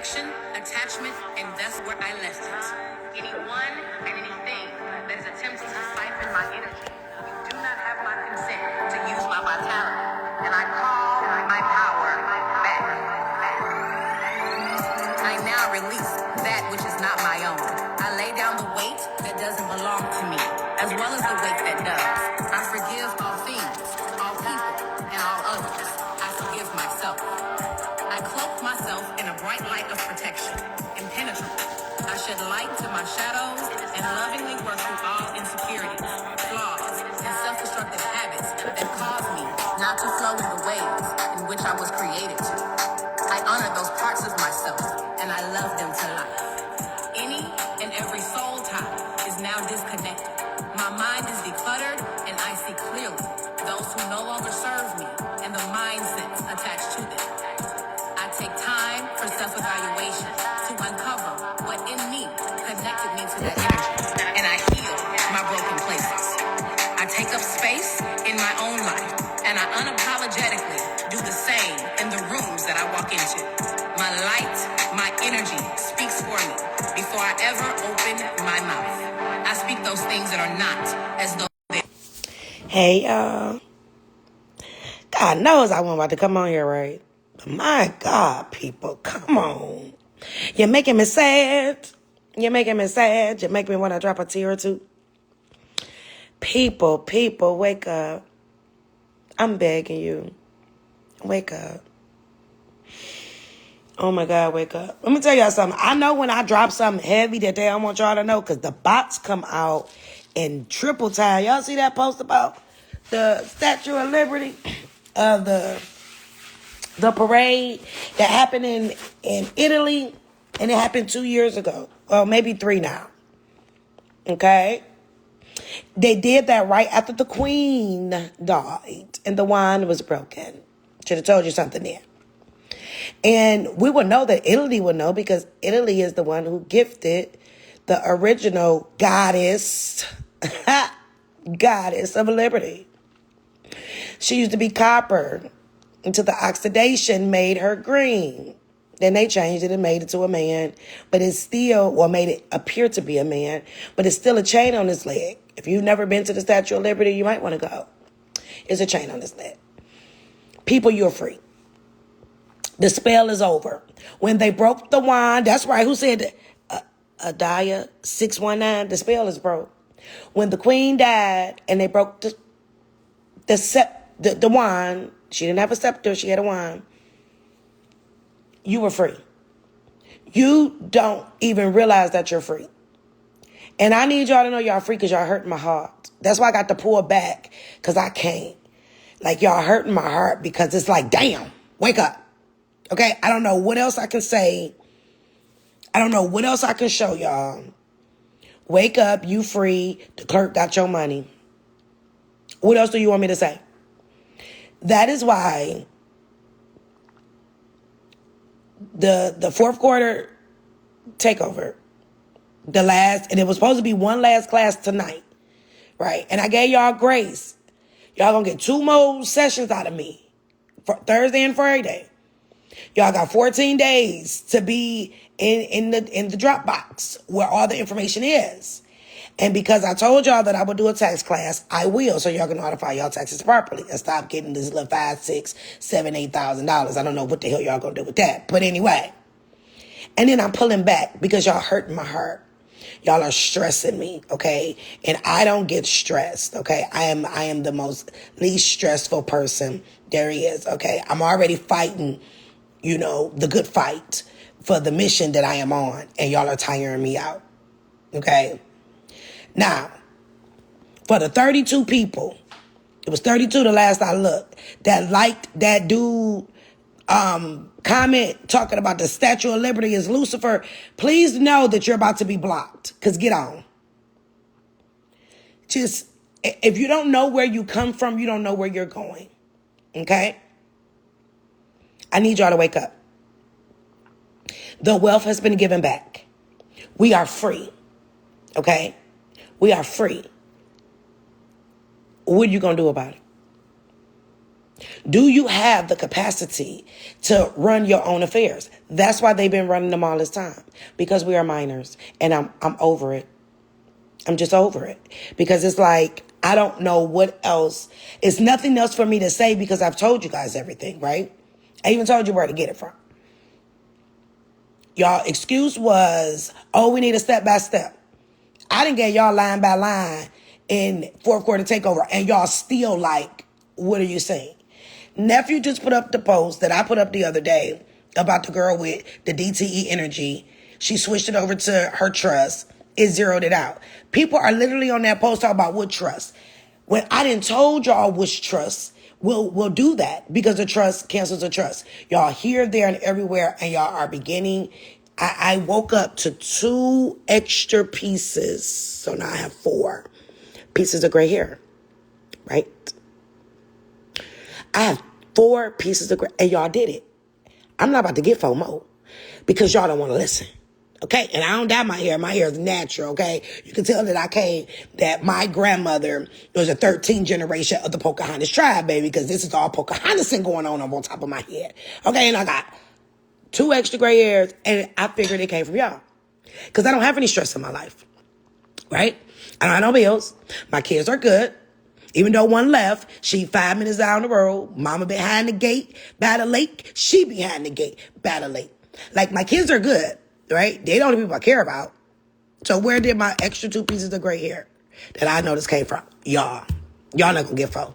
affection, attachment, and that's where I left it. Anyone and anything that is attempting to siphon my energy, you do not have my consent to use my vitality. And I call my power back. I now release that which is not my own. I lay down the weight that doesn't belong to me, as well as the weight that does. I forgive all things, all people, and all others. I forgive myself. I cloak myself in a bright light of protection, impenetrable. I shed light to my shadows and lovingly work through all insecurities, flaws, and self-destructive habits that cause me not to flow in the ways in which I was created to. I honor those parts of myself, and I love them to life. Any and every soul tie is now disconnected. My mind is decluttered, and I see clearly those who no longer serve me and the mindsets attached to them. I take time for self-evaluation to uncover what in me connected me to that energy, and I heal my broken places. I take up space in my own life, and I unapologetically do the same in the rooms that I walk into. My light, my energy speaks for me before I ever open my mouth. I speak those things that are not as though they... Hey, God knows I wasn't about to come on here, right? But my God, people, come on. You're making me sad. You're making me sad. You make me want to drop a tear or two. People, wake up. I'm begging you. Wake up. Oh, my God, wake up. Let me tell y'all something. I know when I drop something heavy that they don't want y'all to know because the bots come out in triple time. Y'all see that post about the Statue of Liberty? The parade that happened in Italy, and it happened 2 years ago. Well, maybe 3 now. Okay? They did that right after the Queen died, and the wine was broken. Should have told you something there. And we would know that Italy would know because Italy is the one who gifted the original goddess of liberty. She used to be copper until the oxidation made her green. Then they changed it and made it to a man, but it's still, or made it appear to be a man, but it's still a chain on his leg. If you've never been to the Statue of Liberty, you might want to go. It's a chain on his leg. People, you're free. The spell is over. When they broke the wine, that's right, who said that? Adaya 619, the spell is broke. When the queen died and they broke the wine, she didn't have a scepter, she had a wine. You were free. You don't even realize that you're free. And I need y'all to know y'all free because y'all hurting my heart. That's why I got to pull back because I can't. Like y'all hurting my heart because it's like, damn, wake up. Okay, I don't know what else I can say. I don't know what else I can show y'all. Wake up, you free. The clerk got your money. What else do you want me to say? That is why the fourth quarter takeover, and it was supposed to be one last class tonight, right? And I gave y'all grace. Y'all gonna get 2 more sessions out of me for Thursday and Friday. Y'all got 14 days to be in the Dropbox where all the information is. And because I told y'all that I would do a tax class, I will, so y'all can notify y'all taxes properly and stop getting this little $5,000, $6,000, $7,000, $8,000. I don't know what the hell y'all gonna do with that. But anyway. And then I'm pulling back because y'all hurting my heart. Y'all are stressing me, okay? And I don't get stressed, okay? I am the most least stressful person there is, okay? I'm already fighting, the good fight for the mission that I am on, and y'all are tiring me out, okay? Now, for the 32 people, it was 32 the last I looked, that liked that dude comment talking about the Statue of Liberty is Lucifer, please know that you're about to be blocked, because get on. Just, if you don't know where you come from, you don't know where you're going, okay? I need y'all to wake up. The wealth has been given back. We are free, okay? We are free. What are you going to do about it? Do you have the capacity to run your own affairs? That's why they've been running them all this time, because we are minors, and I'm over it. I'm just over it, because it's like, I don't know what else. It's nothing else for me to say, because I've told you guys everything, right? I even told you where to get it from. Y'all excuse was, oh, we need a step by step. I didn't get y'all line by line in fourth quarter takeover, and y'all still like, what are you saying? Nephew just put up the post that I put up the other day about the girl with the DTE energy. She switched it over to her trust. It zeroed it out. People are literally on that post talking about what trust. When I didn't told y'all which trust, we'll do that, because the trust cancels the trust. Y'all here, there, and everywhere, and y'all are beginning. I woke up to 2 extra pieces. So now I have 4 pieces of gray hair, right? I have 4 pieces of gray, and y'all did it. I'm not about to get FOMO, because y'all don't want to listen. Okay, and I don't dye my hair. My hair is natural, okay? You can tell that my grandmother was a 13th generation of the Pocahontas tribe, baby, because this is all Pocahontas going on top of my head. Okay, and I got 2 extra gray hairs, and I figured it came from y'all, because I don't have any stress in my life, right? I don't have no bills. My kids are good. Even though one left, she 5 minutes down the road. Mama behind the gate by the lake. She behind the gate by the lake. Like, my kids are good, right? They the only people I care about. So where did my extra 2 pieces of gray hair that I noticed came from? Y'all. Y'all not gonna get FOMO.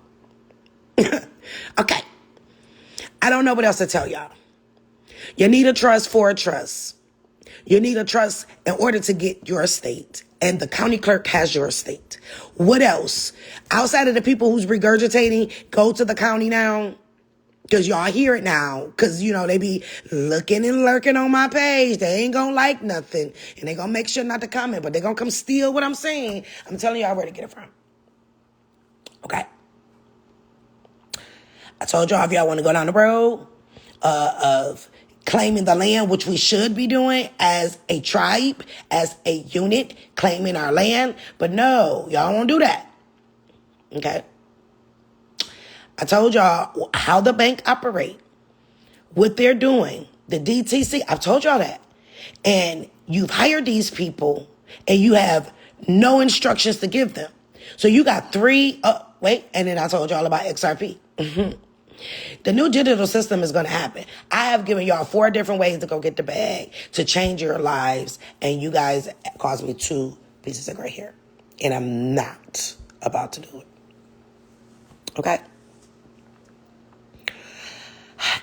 Okay. I don't know what else to tell y'all. You need a trust for a trust. You need a trust in order to get your estate. And the county clerk has your estate. What else? Outside of the people who's regurgitating, go to the county now. Because y'all hear it now. Because, they be looking and lurking on my page. They ain't going to like nothing. And they going to make sure not to comment. But they going to come steal what I'm saying. I'm telling y'all where to get it from. Okay? I told y'all, if y'all want to go down the road of claiming the land, which we should be doing as a tribe, as a unit, claiming our land. But no, y'all won't do that. Okay? I told y'all how the bank operate, what they're doing, the DTC. I've told y'all that. And you've hired these people, and you have no instructions to give them. So you got 3, and then I told y'all about XRP. The new digital system is going to happen. I have given y'all 4 different ways to go get the bag, to change your lives, and you guys caused me 2 pieces of gray hair. And I'm not about to do it. Okay?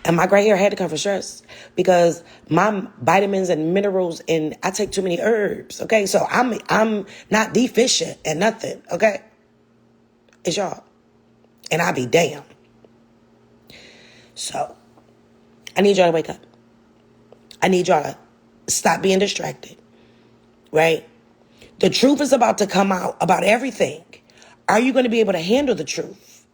And my gray hair had to come from stress, because my vitamins and minerals, and I take too many herbs. Okay? So I'm not deficient and nothing. Okay? It's y'all. And I be damn. So, I need y'all to wake up. I need y'all to stop being distracted, right? The truth is about to come out about everything. Are you going to be able to handle the truth?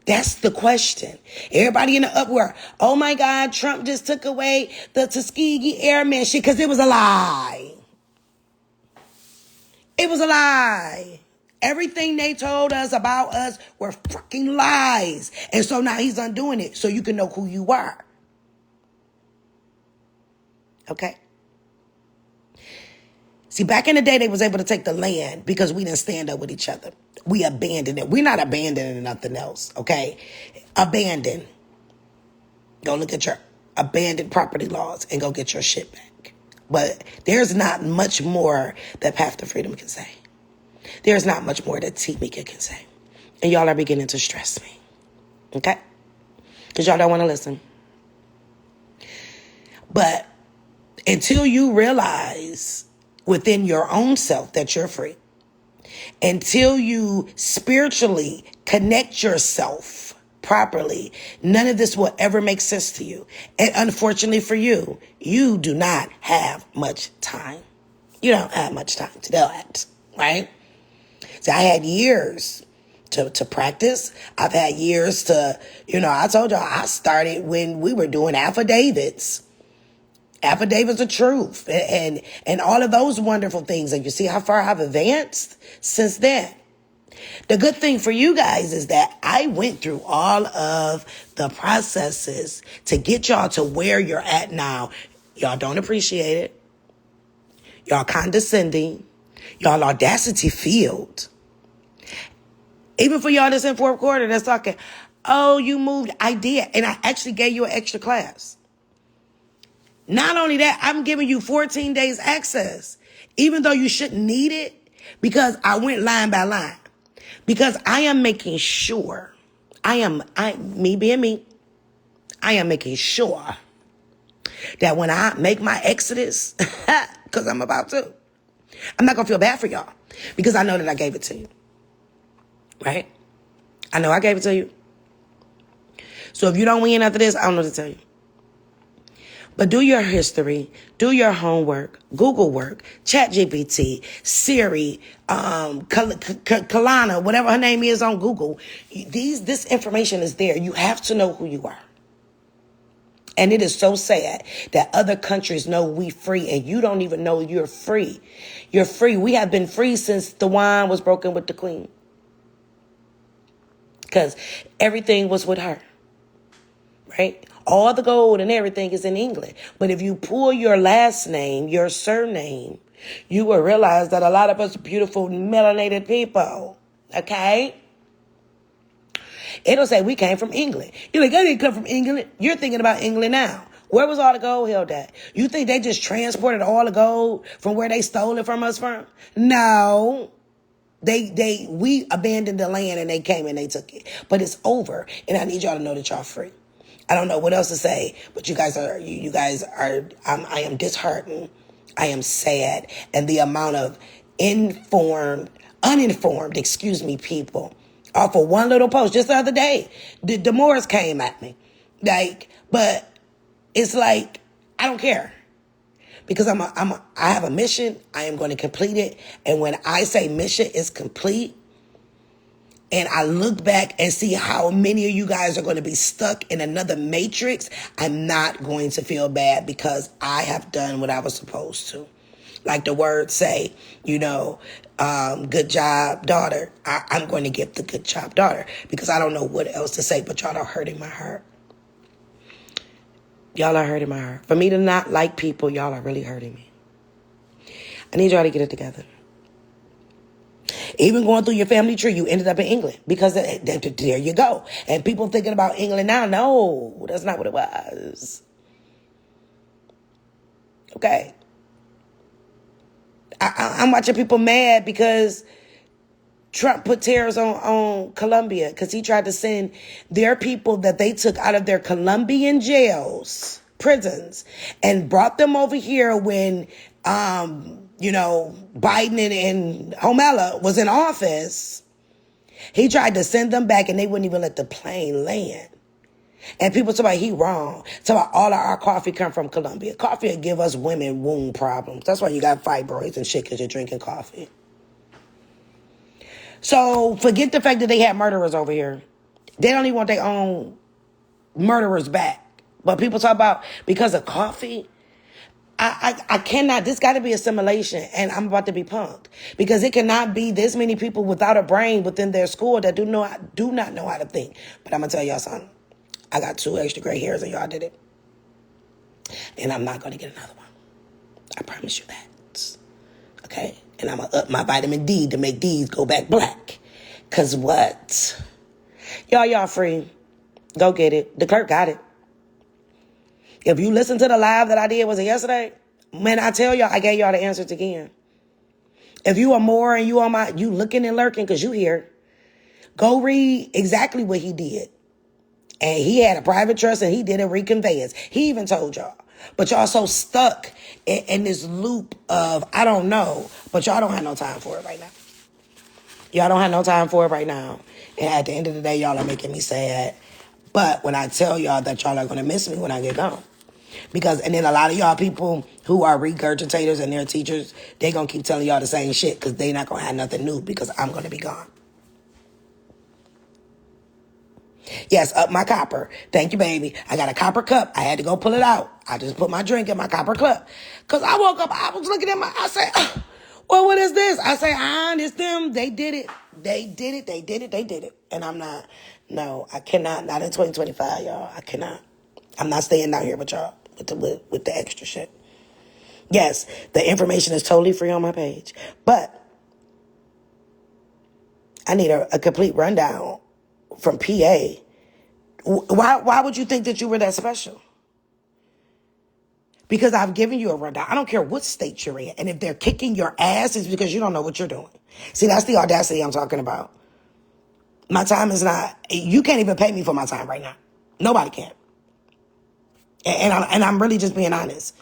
That's the question. Everybody in the uproar. Oh my God, Trump just took away the Tuskegee Airmen shit, because it was a lie. It was a lie. Everything they told us about us were fucking lies. And so now he's undoing it so you can know who you are. Okay? See, back in the day, they was able to take the land because we didn't stand up with each other. We abandoned it. We're not abandoning nothing else, okay? Abandon. Go look at your abandoned property laws and go get your shit back. But there's not much more that Path to Freedom can say. There's not much more that T-Mika can say. And y'all are beginning to stress me. Okay? Because y'all don't want to listen. But until you realize within your own self that you're free, until you spiritually connect yourself properly, none of this will ever make sense to you. And unfortunately for you, you do not have much time. You don't have much time to do that, right? See, I had years to practice. I've had years to, I told y'all I started when we were doing affidavits. Affidavits of truth and all of those wonderful things. And you see how far I've advanced since then. The good thing for you guys is that I went through all of the processes to get y'all to where you're at now. Y'all don't appreciate it. Y'all condescending. Y'all audacity filled. Even for y'all that's in fourth quarter that's talking, oh, you moved. I did. And I actually gave you an extra class. Not only that, I'm giving you 14 days access, even though you shouldn't need it, because I went line by line. Because I am making sure, me being me, I am making sure that when I make my exodus, because I'm about to, I'm not going to feel bad for y'all, because I know that I gave it to you. Right? I know I gave it to you. So if you don't win after this, I don't know what to tell you. But do your history, do your homework, Google work, ChatGPT, Siri, Kalana, whatever her name is on Google. This information is there. You have to know who you are. And it is so sad that other countries know we free and you don't even know you're free. You're free. We have been free since the wine was broken with the queen. Because everything was with her. Right? All the gold and everything is in England. But if you pull your last name, your surname, you will realize that a lot of us are beautiful, melanated people. Okay? It'll say we came from England. You're like, I didn't come from England. You're thinking about England now. Where was all the gold held at? You think they just transported all the gold from where they stole it from us from? No. We abandoned the land and they came and they took it. But it's over. And I need y'all to know that y'all free. I don't know what else to say, but you guys are, I am disheartened. I am sad. And the amount of uninformed, people off of one little post just the other day, the Morris came at me. But it's like, I don't care. Because I have a mission. I am going to complete it. And when I say mission is complete, and I look back and see how many of you guys are going to be stuck in another matrix, I'm not going to feel bad because I have done what I was supposed to. Like the words say, good job, daughter. I'm going to give the good job, daughter, because I don't know what else to say, but y'all are hurting my heart. Y'all are hurting my heart. For me to not like people, y'all are really hurting me. I need y'all to get it together. Even going through your family tree, you ended up in England because there you go. And people thinking about England now, no, that's not what it was. Okay. I'm watching people mad because Trump put tariffs on Colombia because he tried to send their people that they took out of their Colombian jails, prisons, and brought them over here when Biden and Homella was in office. He tried to send them back and they wouldn't even let the plane land. And people talk about he wrong. Talk about all of our coffee come from Colombia. Coffee will give us women womb problems. That's why you got fibroids and shit because you're drinking coffee. So forget the fact that they had murderers over here. They don't even want their own murderers back. But people talk about because of coffee. I cannot, this got to be assimilation, and I'm about to be punked. Because it cannot be this many people without a brain within their school that do not know how to think. But I'm going to tell y'all something. I got 2 extra gray hairs and y'all did it. And I'm not going to get another one. I promise you that. Okay? And I'm going to up my vitamin D to make these go back black. Because what? Y'all free. Go get it. The clerk got it. If you listen to the live that I did, was it yesterday? Man, I tell y'all, I gave y'all the answers again. If you are more and you looking and lurking because you here, go read exactly what he did. And he had a private trust and he did a reconveyance. He even told y'all. But y'all so stuck in this loop of, I don't know, but y'all don't have no time for it right now. Y'all don't have no time for it right now. And at the end of the day, y'all are making me sad. But when I tell y'all that y'all are going to miss me when I get gone. And then a lot of y'all people who are regurgitators and they're teachers, they going to keep telling y'all the same shit because they not going to have nothing new because I'm going to be gone. Yes, up my copper. Thank you, baby. I got a copper cup. I had to go pull it out. I just put my drink in my copper cup. Because I woke up, I was looking at I said, Well, what is this? I say, it's them. They did it. They did it. They did it. They did it. And I'm not, no, I cannot. Not in 2025, y'all. I cannot. I'm not staying down here with y'all with the extra shit. Yes, the information is totally free on my page. But I need a complete rundown from PA. Why would you think that you were that special? Because I've given you a rundown. I don't care what state you're in. And if they're kicking your ass, it's because you don't know what you're doing. See, that's the audacity I'm talking about. My time is not, you can't even pay me for my time right now. Nobody can. And I'm really just being honest.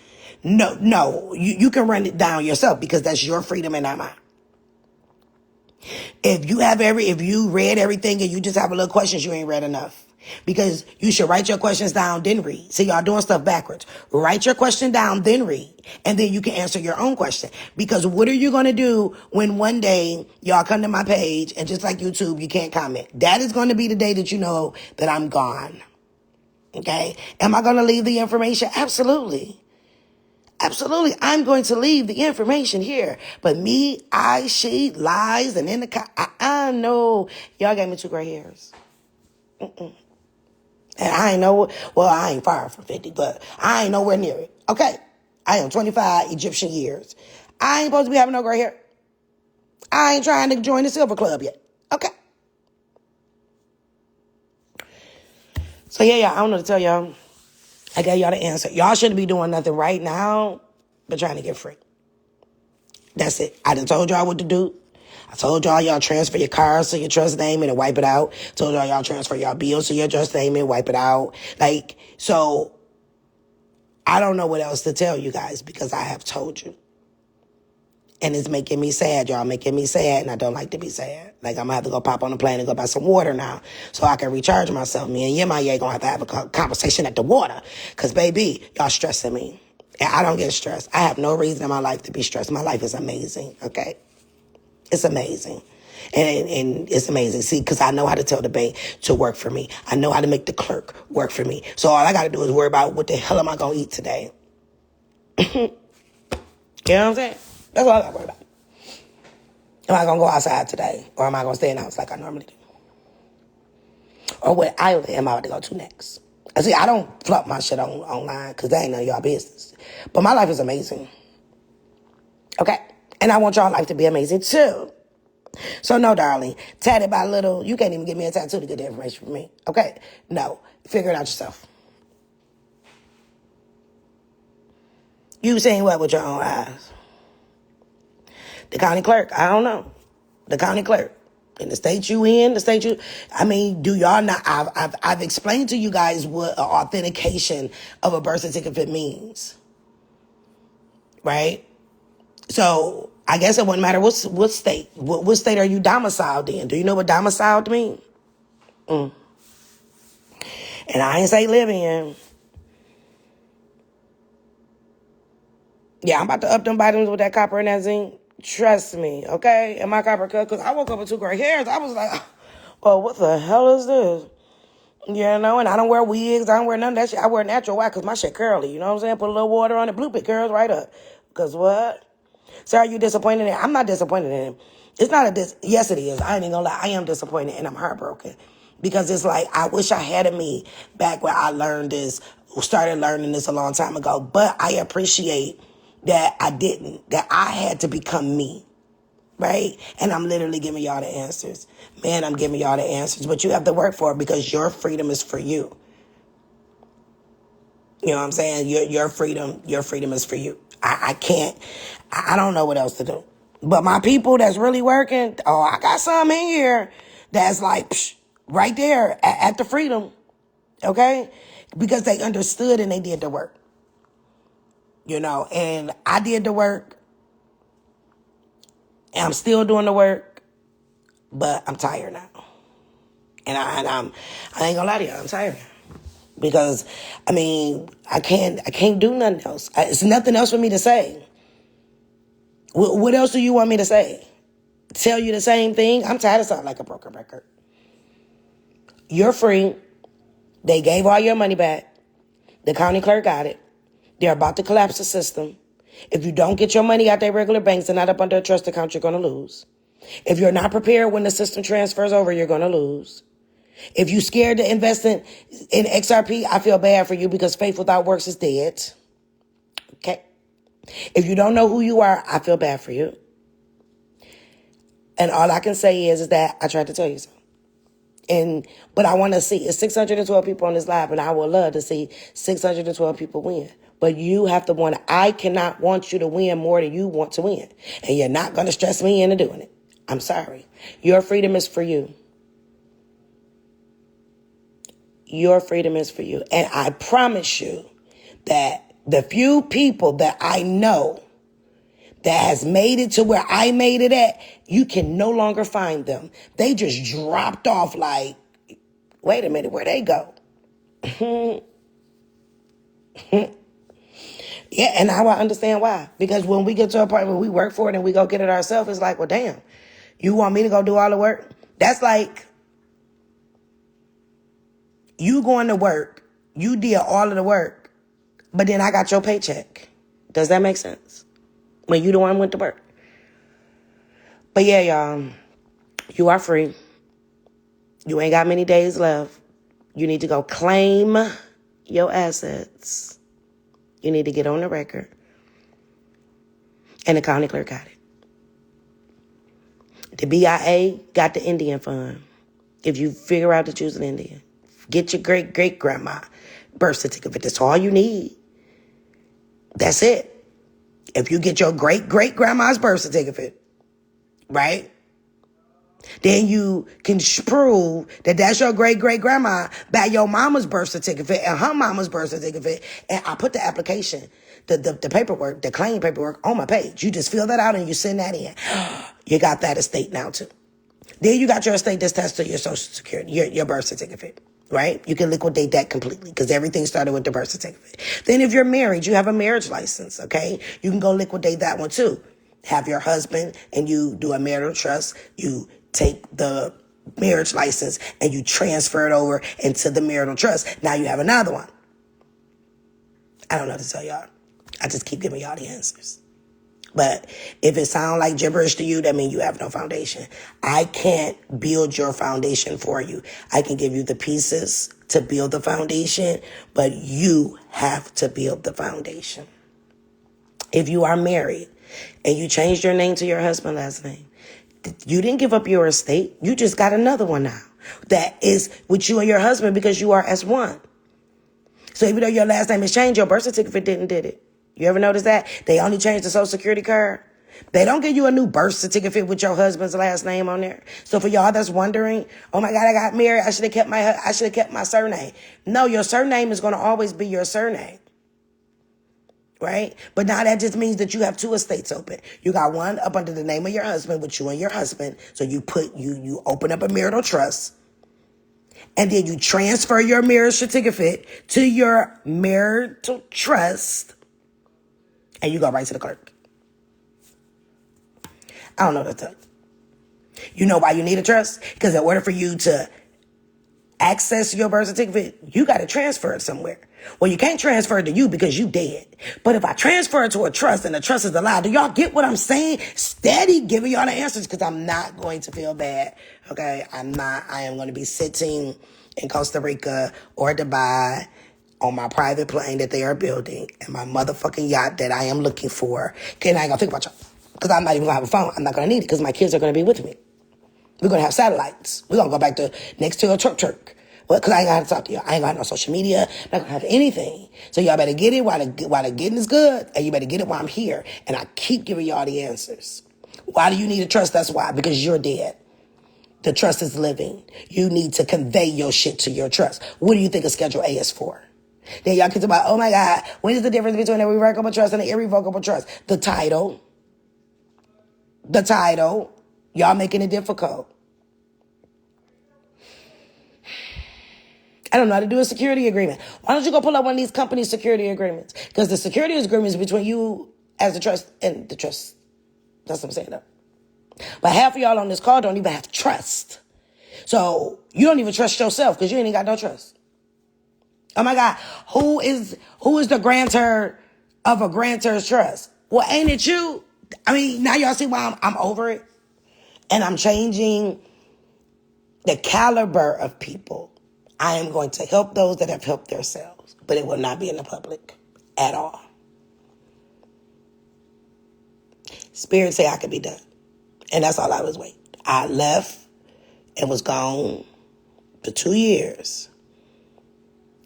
No, you can run it down yourself because that's your freedom and not mine. If you read everything and you just have a little questions, you ain't read enough. Because you should write your questions down, then read. See, y'all doing stuff backwards. Write your question down, then read. And then you can answer your own question. Because what are you going to do when one day y'all come to my page and just like YouTube, you can't comment? That is going to be the day that you know that I'm gone. Okay? Am I going to leave the information? Absolutely. Absolutely. I'm going to leave the information here. But me, she, lies, and in the I know. Y'all gave me 2 gray hairs. And I ain't know, well, I ain't far from 50, but I ain't nowhere near it. Okay? I am 25 Egyptian years. I ain't supposed to be having no gray hair. I ain't trying to join the Silver Club yet. Okay? So yeah, I don't know to tell y'all. I gave y'all the answer. Y'all shouldn't be doing nothing right now but trying to get free. That's it. I done told y'all what to do. I told y'all transfer your cars to your trust name and wipe it out. Told y'all transfer your bills to your trust name and wipe it out. So I don't know what else to tell you guys because I have told you. And it's making me sad, y'all, making me sad, and I don't like to be sad. I'm going to have to go pop on the plane and go buy some water now so I can recharge myself. Me and Yemaya going to have a conversation at the water because, baby, y'all stressing me. And I don't get stressed. I have no reason in my life to be stressed. My life is amazing, okay? It's amazing. And it's amazing. See, because I know how to tell the bank to work for me. I know how to make the clerk work for me. So all I got to do is worry about what the hell am I going to eat today. You know what I'm saying? That's all I got to worry about. Am I going to go outside today? Or am I going to stay in the house like I normally do? Or what island am I about to go to next? See, I don't flop my shit online because that ain't none of y'all business. But my life is amazing. Okay? And I want y'all life to be amazing too. So no, darling, tatted by little, you can't even give me a tattoo to get the information from me. Okay? No. Figure it out yourself. You seen what with your own eyes? The county clerk, I don't know. The county clerk. In the state you in, do y'all not, I've explained to you guys what authentication of a birth certificate means. Right? So I guess it wouldn't matter what state. What state are you domiciled in? Do you know what domiciled mean? And I ain't say live in. Yeah, I'm about to up them vitamins with that copper and that zinc. Trust me, okay? And my copper cut, because I woke up with 2 gray hairs. I was like, oh, what the hell is this? You know, and I don't wear wigs. I don't wear none of that shit. I wear natural white because my shit curly. You know what I'm saying? Put a little water on it. Bloop, it curls right up. Because what? So are you disappointed in it? I'm not disappointed in it. It's not yes, it is. I ain't even gonna lie. I am disappointed and I'm heartbroken. Because it's like, I wish I had a me back where I started learning this a long time ago. But I appreciate that I didn't. That I had to become me. Right? And I'm literally giving y'all the answers. Man, I'm giving y'all the answers. But you have to work for it because your freedom is for you. You know what I'm saying? Your freedom is for you. I don't know what else to do. But my people that's really working, I got some in here that's like, right there at the freedom. Okay? Because they understood and they did the work. You know, and I did the work. And I'm still doing the work. But I'm tired now. And I ain't gonna lie to you, I'm tired. Because, I can't do nothing else. It's nothing else for me to say. What else do you want me to say? Tell you the same thing? I'm tired of sounding like a broken record. You're free. They gave all your money back. The county clerk got it. They're about to collapse the system. If you don't get your money out their regular banks and not up under a trust account, you're going to lose. If you're not prepared when the system transfers over, you're going to lose. If you're scared to invest in XRP, I feel bad for you because faith without works is dead. Okay. If you don't know who you are, I feel bad for you. And all I can say is that I tried to tell you so. But I want to see, it's 612 people on this live, and I would love to see 612 people win. But you have to want, I cannot want you to win more than you want to win. And you're not going to stress me into doing it. I'm sorry. Your freedom is for you. Your freedom is for you. And I promise you that the few people that I know that has made it to where I made it at, you can no longer find them. They just dropped off like, wait a minute, where'd they go? Yeah, and now I understand why. Because when we get to a point where we work for it and we go get it ourselves, it's like, well, damn, you want me to go do all the work? That's like you going to work, you did all of the work, but then I got your paycheck. Does that make sense? When you the one went to work. But yeah, y'all, you are free. You ain't got many days left. You need to go claim your assets. You need to get on the record. And the county clerk got it. The BIA got the Indian fund. If you figure out to choose an Indian, get your great-great-grandma birth certificate. That's all you need. That's it. If you get your great-great-grandma's birth certificate, right, then you can prove that that's your great-great-grandma by your mama's birth certificate and her mama's birth certificate. And I put the application, the paperwork, the claim paperwork on my page. You just fill that out and you send that in. You got that estate now, too. Then you got your estate that's attached to your Social Security, your birth certificate. Right? You can liquidate that completely because everything started with the birth certificate. Then if you're married, you have a marriage license, okay? You can go liquidate that one too. Have your husband and you do a marital trust. You take the marriage license and you transfer it over into the marital trust. Now you have another one. I don't know what to tell y'all. I just keep giving y'all the answers. But if it sounds like gibberish to you, that means you have no foundation. I can't build your foundation for you. I can give you the pieces to build the foundation, but you have to build the foundation. If you are married and you changed your name to your husband's last name, you didn't give up your estate. You just got another one now that is with you and your husband because you are as one. So even though your last name is changed, your birth certificate did it. You ever notice that? They only changed the Social Security card. They don't give you a new birth certificate with your husband's last name on there. So for y'all that's wondering, oh my God, I got married, I should have kept my surname. No, your surname is going to always be your surname. Right? But now that just means that you have two estates open. You got one up under the name of your husband with you and your husband. So you open up a marital trust. And then you transfer your marriage certificate to your marital trust. And you go right to the clerk. I don't know what to tell you. You know why you need a trust? Because in order for you to access your birth certificate, you got to transfer it somewhere. Well, you can't transfer it to you because you dead. But if I transfer it to a trust and the trust is allowed, do y'all get what I'm saying? Steady giving y'all the answers because I'm not going to feel bad. Okay? I am going to be sitting in Costa Rica or Dubai on my private plane that they are building and my motherfucking yacht that I am looking for. Okay, now I ain't gonna think about y'all. Because I'm not even gonna have a phone. I'm not gonna need it because my kids are gonna be with me. We're gonna have satellites. We're gonna go back to next to a Turk. Well, because I ain't gonna talk to y'all. I ain't gonna have no social media. I'm not gonna have anything. So y'all better get it while the getting is good. And you better get it while I'm here. And I keep giving y'all the answers. Why do you need a trust? That's why. Because you're dead. The trust is living. You need to convey your shit to your trust. What do you think a Schedule A is for? Then y'all can talk about, oh my God, what is the difference between a revocable trust and an irrevocable trust? The title. Y'all making it difficult. I don't know how to do a security agreement. Why don't you go pull up one of these company security agreements? Because the security agreement is between you as the trust and the trust. That's what I'm saying though. But half of y'all on this call don't even have trust. So you don't even trust yourself because you ain't got no trust. Oh my God, who is the grantor of a grantor's trust? Well, ain't it you? I mean, now y'all see why I'm over it? And I'm changing the caliber of people. I am going to help those that have helped themselves, but it will not be in the public at all. Spirit say I could be done. And that's all I was waiting. I left and was gone for 2 years.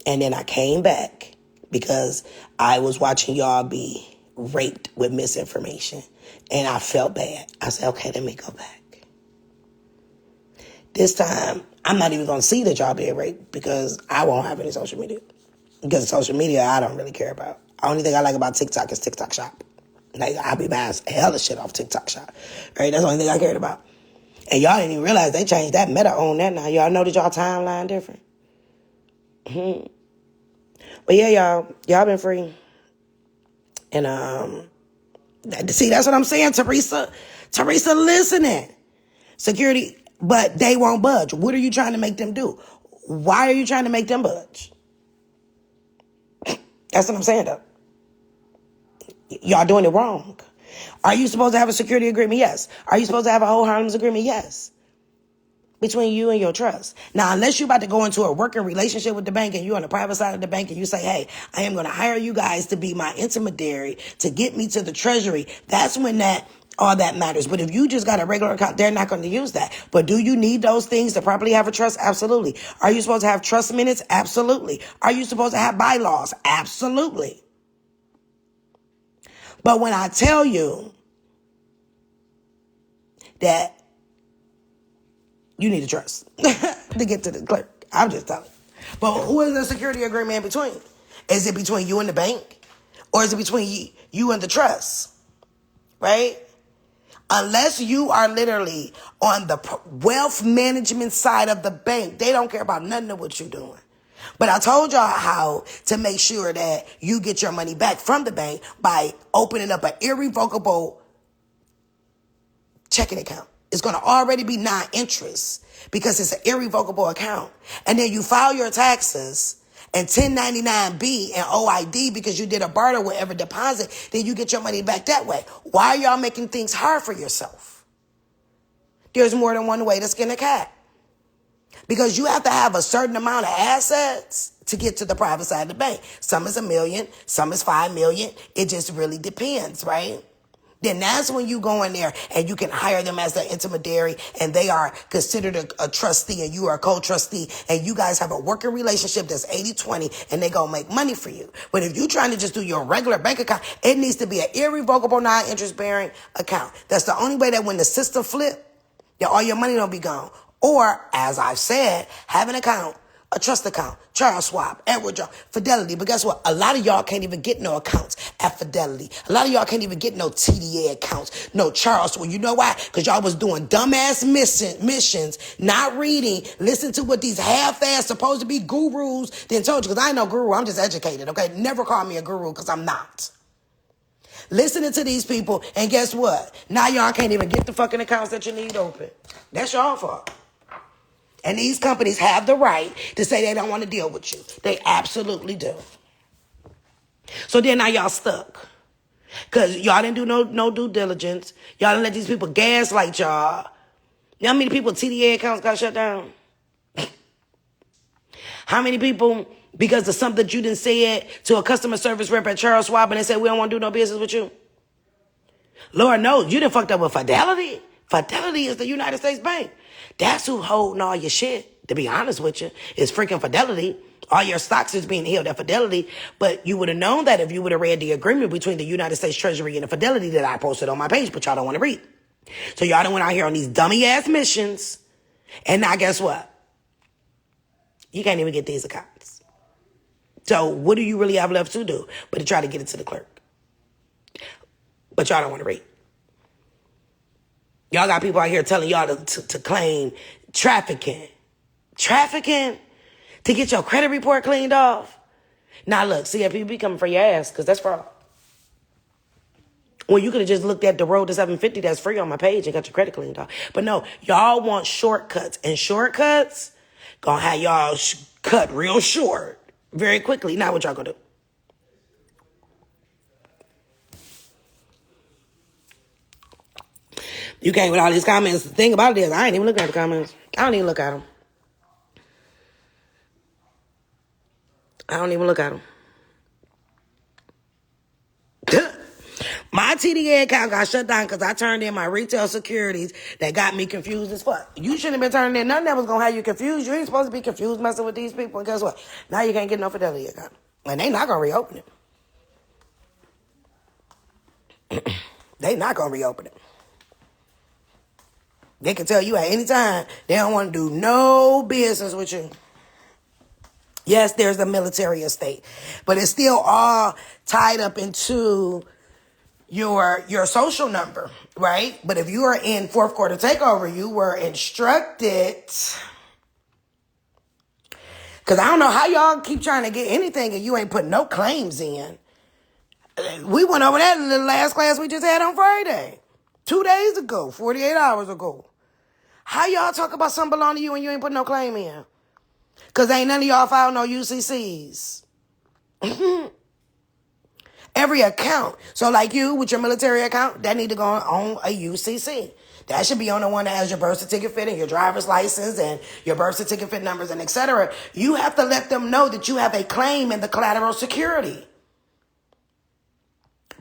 And then I came back because I was watching y'all be raped with misinformation. And I felt bad. I said, okay, let me go back. This time, I'm not even going to see that y'all being raped because I won't have any social media. Because social media, I don't really care about. The only thing I like about TikTok is TikTok Shop. Like, I'll be buying hella shit off TikTok Shop. Right? That's the only thing I cared about. And y'all didn't even realize they changed that. Meta on that now. Y'all know that y'all timeline different. But yeah, y'all been free. And see, that's what I'm saying, Teresa. Teresa listening. Security, but they won't budge. What are you trying to make them do? Why are you trying to make them budge? That's what I'm saying, though. Y'all doing it wrong. Are you supposed to have a security agreement? Yes. Are you supposed to have a whole harmless agreement? Yes. Between you and your trust. Now, unless you're about to go into a working relationship with the bank and you're on the private side of the bank and you say, hey, I am going to hire you guys to be my intermediary to get me to the treasury, that's when all that matters. But if you just got a regular account, they're not going to use that. But do you need those things to properly have a trust? Absolutely. Are you supposed to have trust minutes? Absolutely. Are you supposed to have bylaws? Absolutely. But when I tell you that you need to trust to get to the clerk, I'm just telling you. But who is the security agreement in between? Is it between you and the bank? Or is it between you and the trust? Right? Unless you are literally on the wealth management side of the bank, they don't care about nothing of what you're doing. But I told y'all how to make sure that you get your money back from the bank by opening up an irrevocable checking account. It's going to already be non-interest because it's an irrevocable account. And then you file your taxes and 1099B and OID because you did a barter whatever deposit, then you get your money back that way. Why are y'all making things hard for yourself? There's more than one way to skin a cat. Because you have to have a certain amount of assets to get to the private side of the bank. Some is $1 million, some is $5 million. It just really depends, right? Then that's when you go in there and you can hire them as the intermediary and they are considered a trustee and you are a co-trustee and you guys have a working relationship that's 80-20 and they gonna make money for you. But if you're trying to just do your regular bank account, it needs to be an irrevocable non-interest bearing account. That's the only way that when the system flip, that all your money don't be gone. Or, as I've said, have an account, a trust account, Charles Schwab, Edward Jones, Fidelity. But guess what? A lot of y'all can't even get no accounts at Fidelity. A lot of y'all can't even get no TDA accounts, no Charles. Well, you know why? Because y'all was doing dumbass missions, not reading, listen to what these half-ass supposed to be gurus then told you. Because I ain't no guru. I'm just educated, okay? Never call me a guru because I'm not. Listening to these people, and guess what? Now y'all can't even get the fucking accounts that you need open. That's your fault. And these companies have the right to say they don't want to deal with you. They absolutely do. So then now y'all stuck. Because y'all didn't do no due diligence. Y'all didn't let these people gaslight y'all. You know how many people TDA accounts got shut down? How many people, because of something that you didn't say it to a customer service rep at Charles Schwab and they said, we don't want to do no business with you? Lord knows, you done fucked up with Fidelity. Fidelity is the United States Bank. That's who holding all your shit, to be honest with you, is freaking Fidelity. All your stocks is being held at Fidelity. But you would have known that if you would have read the agreement between the United States Treasury and the Fidelity that I posted on my page, but y'all don't want to read. So y'all done went out here on these dummy ass missions. And now guess what? You can't even get these accounts. So what do you really have left to do but to try to get it to the clerk? But y'all don't want to read. Y'all got people out here telling y'all to claim trafficking. Trafficking? To get your credit report cleaned off? Now look, CFP be coming for your ass because that's fraud. Well, you could have just looked at the road to 750 that's free on my page and got your credit cleaned off. But no, y'all want shortcuts. And shortcuts gonna have y'all cut real short very quickly. Now what y'all gonna do? You came with all these comments. The thing about it is, I ain't even looking at the comments. I don't even look at them. I don't even look at them. My TDA account got shut down because I turned in my retail securities that got me confused as fuck. You shouldn't have been turning in nothing that was going to have you confused. You ain't supposed to be confused messing with these people. And guess what? Now you can't get no Fidelity account. And they not going to reopen it. They not going to reopen it. They can tell you at any time they don't want to do no business with you. Yes, there's a military estate, but it's still all tied up into your social number, right? But if you are in fourth quarter takeover, you were instructed, because I don't know how y'all keep trying to get anything and you ain't put no claims in. We went over that in the last class we just had on Friday, 2 days ago, 48 hours ago. How y'all talk about something belong to you and you ain't put no claim in? Because ain't none of y'all filed no UCCs. Every account. So like you with your military account, that need to go on a UCC. That should be on the one that has your birth certificate and your driver's license and your birth certificate numbers and etc. You have to let them know that you have a claim in the collateral security.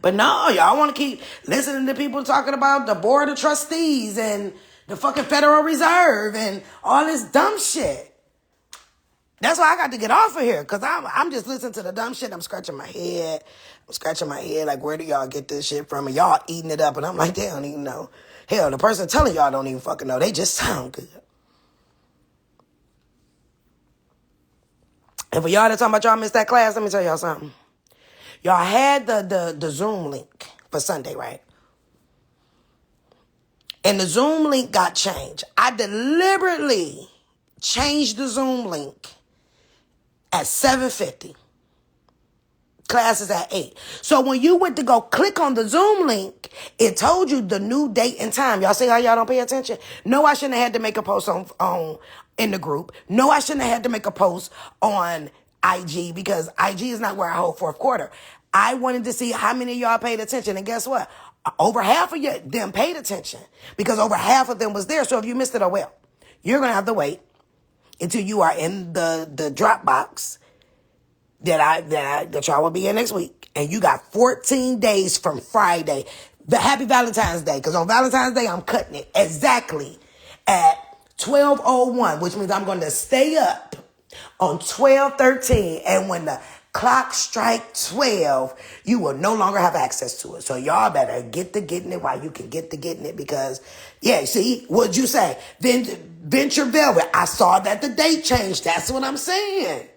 But no, y'all want to keep listening to people talking about the board of trustees and the fucking Federal Reserve and all this dumb shit. That's why I got to get off of here, because I'm just listening to the dumb shit. I'm scratching my head. Like, where do y'all get this shit from? And y'all eating it up. And I'm like, they don't even know. Hell, the person telling y'all don't even fucking know. They just sound good. And for y'all that talking about y'all missed that class, let me tell y'all something. Y'all had the Zoom link for Sunday, right? And the Zoom link got changed. I deliberately changed the Zoom link at 7:50. Class is at 8. So when you went to go click on the Zoom link, it told you the new date and time. Y'all see how y'all don't pay attention? No, I shouldn't have had to make a post on in the group. No, I shouldn't have had to make a post on IG, because IG is not where I hold fourth quarter. I wanted to see how many of y'all paid attention. And guess what? Over half of them paid attention, because over half of them was there. So if you missed it, oh well. You're going to have to wait until you are in the Dropbox that y'all will be in next week. And you got 14 days from Friday. Happy Valentine's Day. Because on Valentine's Day, I'm cutting it exactly at 12:01, which means I'm going to stay up on 12:13. And when the clock strike 12, you will no longer have access to it. So y'all better get to getting it while you can get to getting it, because, yeah, see, what'd you say? Venture Velvet. I saw that the date changed. That's what I'm saying.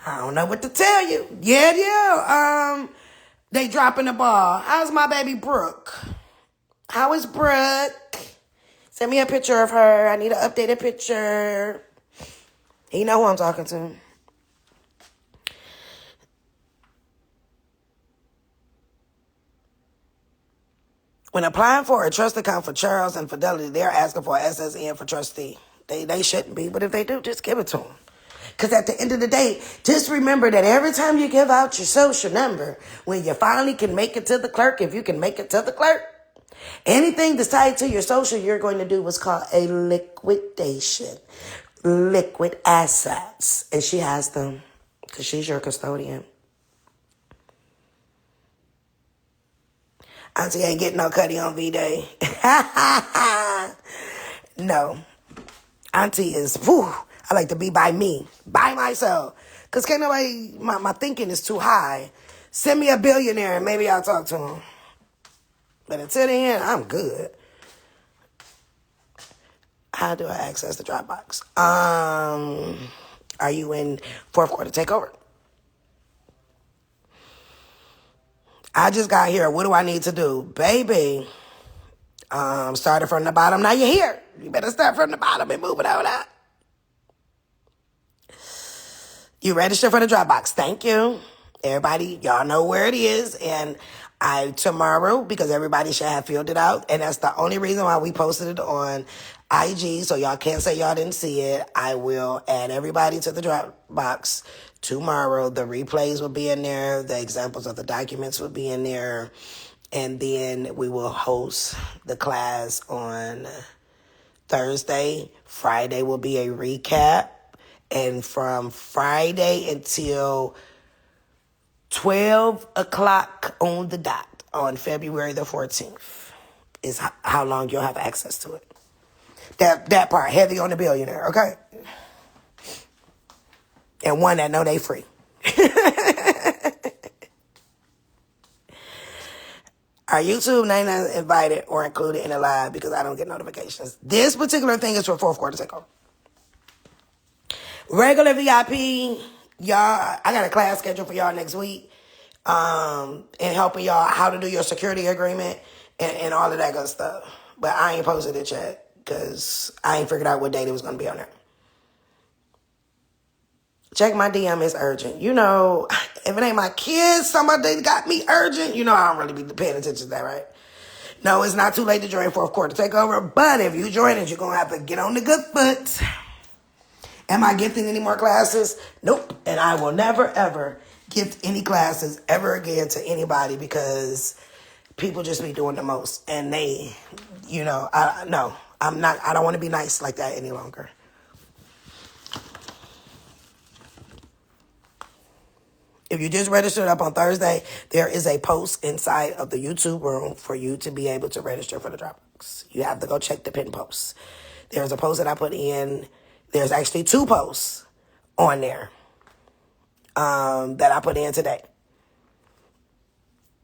I don't know what to tell you. Yeah. They dropping the ball. How's my baby Brooke? How is Brooke? Send me a picture of her. I need an updated picture. You know who I'm talking to. When applying for a trust account for Charles and Fidelity, they're asking for a SSN for trustee. They shouldn't be, but if they do, just give it to them. Because at the end of the day, just remember that every time you give out your social number, when you finally can make it to the clerk, if you can make it to the clerk, anything that's tied to your social, you're going to do what's called a liquidation. Liquid assets. And she has them, because she's your custodian. Auntie ain't getting no cutty on V-Day. No. Auntie is, I like to be by me, by myself. Because can't nobody, my thinking is too high. Send me a billionaire and maybe I'll talk to him. But until then, I'm good. How do I access the Dropbox? Are you in fourth quarter takeover? I just got here. What do I need to do? Baby, started from the bottom. Now you're here. You better start from the bottom and move it over there. You register for the Dropbox. Thank you. Everybody, y'all know where it is. And tomorrow, because everybody should have filled it out, and that's the only reason why we posted it on IG, so y'all can't say y'all didn't see it. I will add everybody to the Dropbox tomorrow. The replays will be in there. The examples of the documents will be in there. And then we will host the class on Thursday. Friday will be a recap. And from Friday until 12 o'clock on the dot on February the 14th is how long you'll have access to it. That part, heavy on the billionaire, okay? And one that know they free. Our YouTube name is invited or included in the live because I don't get notifications. This particular thing is for fourth quarter takeover. Regular VIP, y'all, I got a class scheduled for y'all next week. And helping y'all how to do your security agreement and all of that good stuff. But I ain't posted it yet because I ain't figured out what date it was going to be on there. Check my DM, it's urgent. You know, if it ain't my kids, somebody got me urgent, you know I don't really be paying attention to that, right? No, it's not too late to join fourth quarter takeover, but if you join it, you're going to have to get on the good foot. Am I gifting any more classes? Nope. And I will never, ever gift any classes ever again to anybody because people just be doing the most. And they, you know, I don't want to be nice like that any longer. If you just registered up on Thursday, there is a post inside of the YouTube room for you to be able to register for the Dropbox. You have to go check the pin posts. There's a post that I put in. There's actually 2 posts on there that I put in today.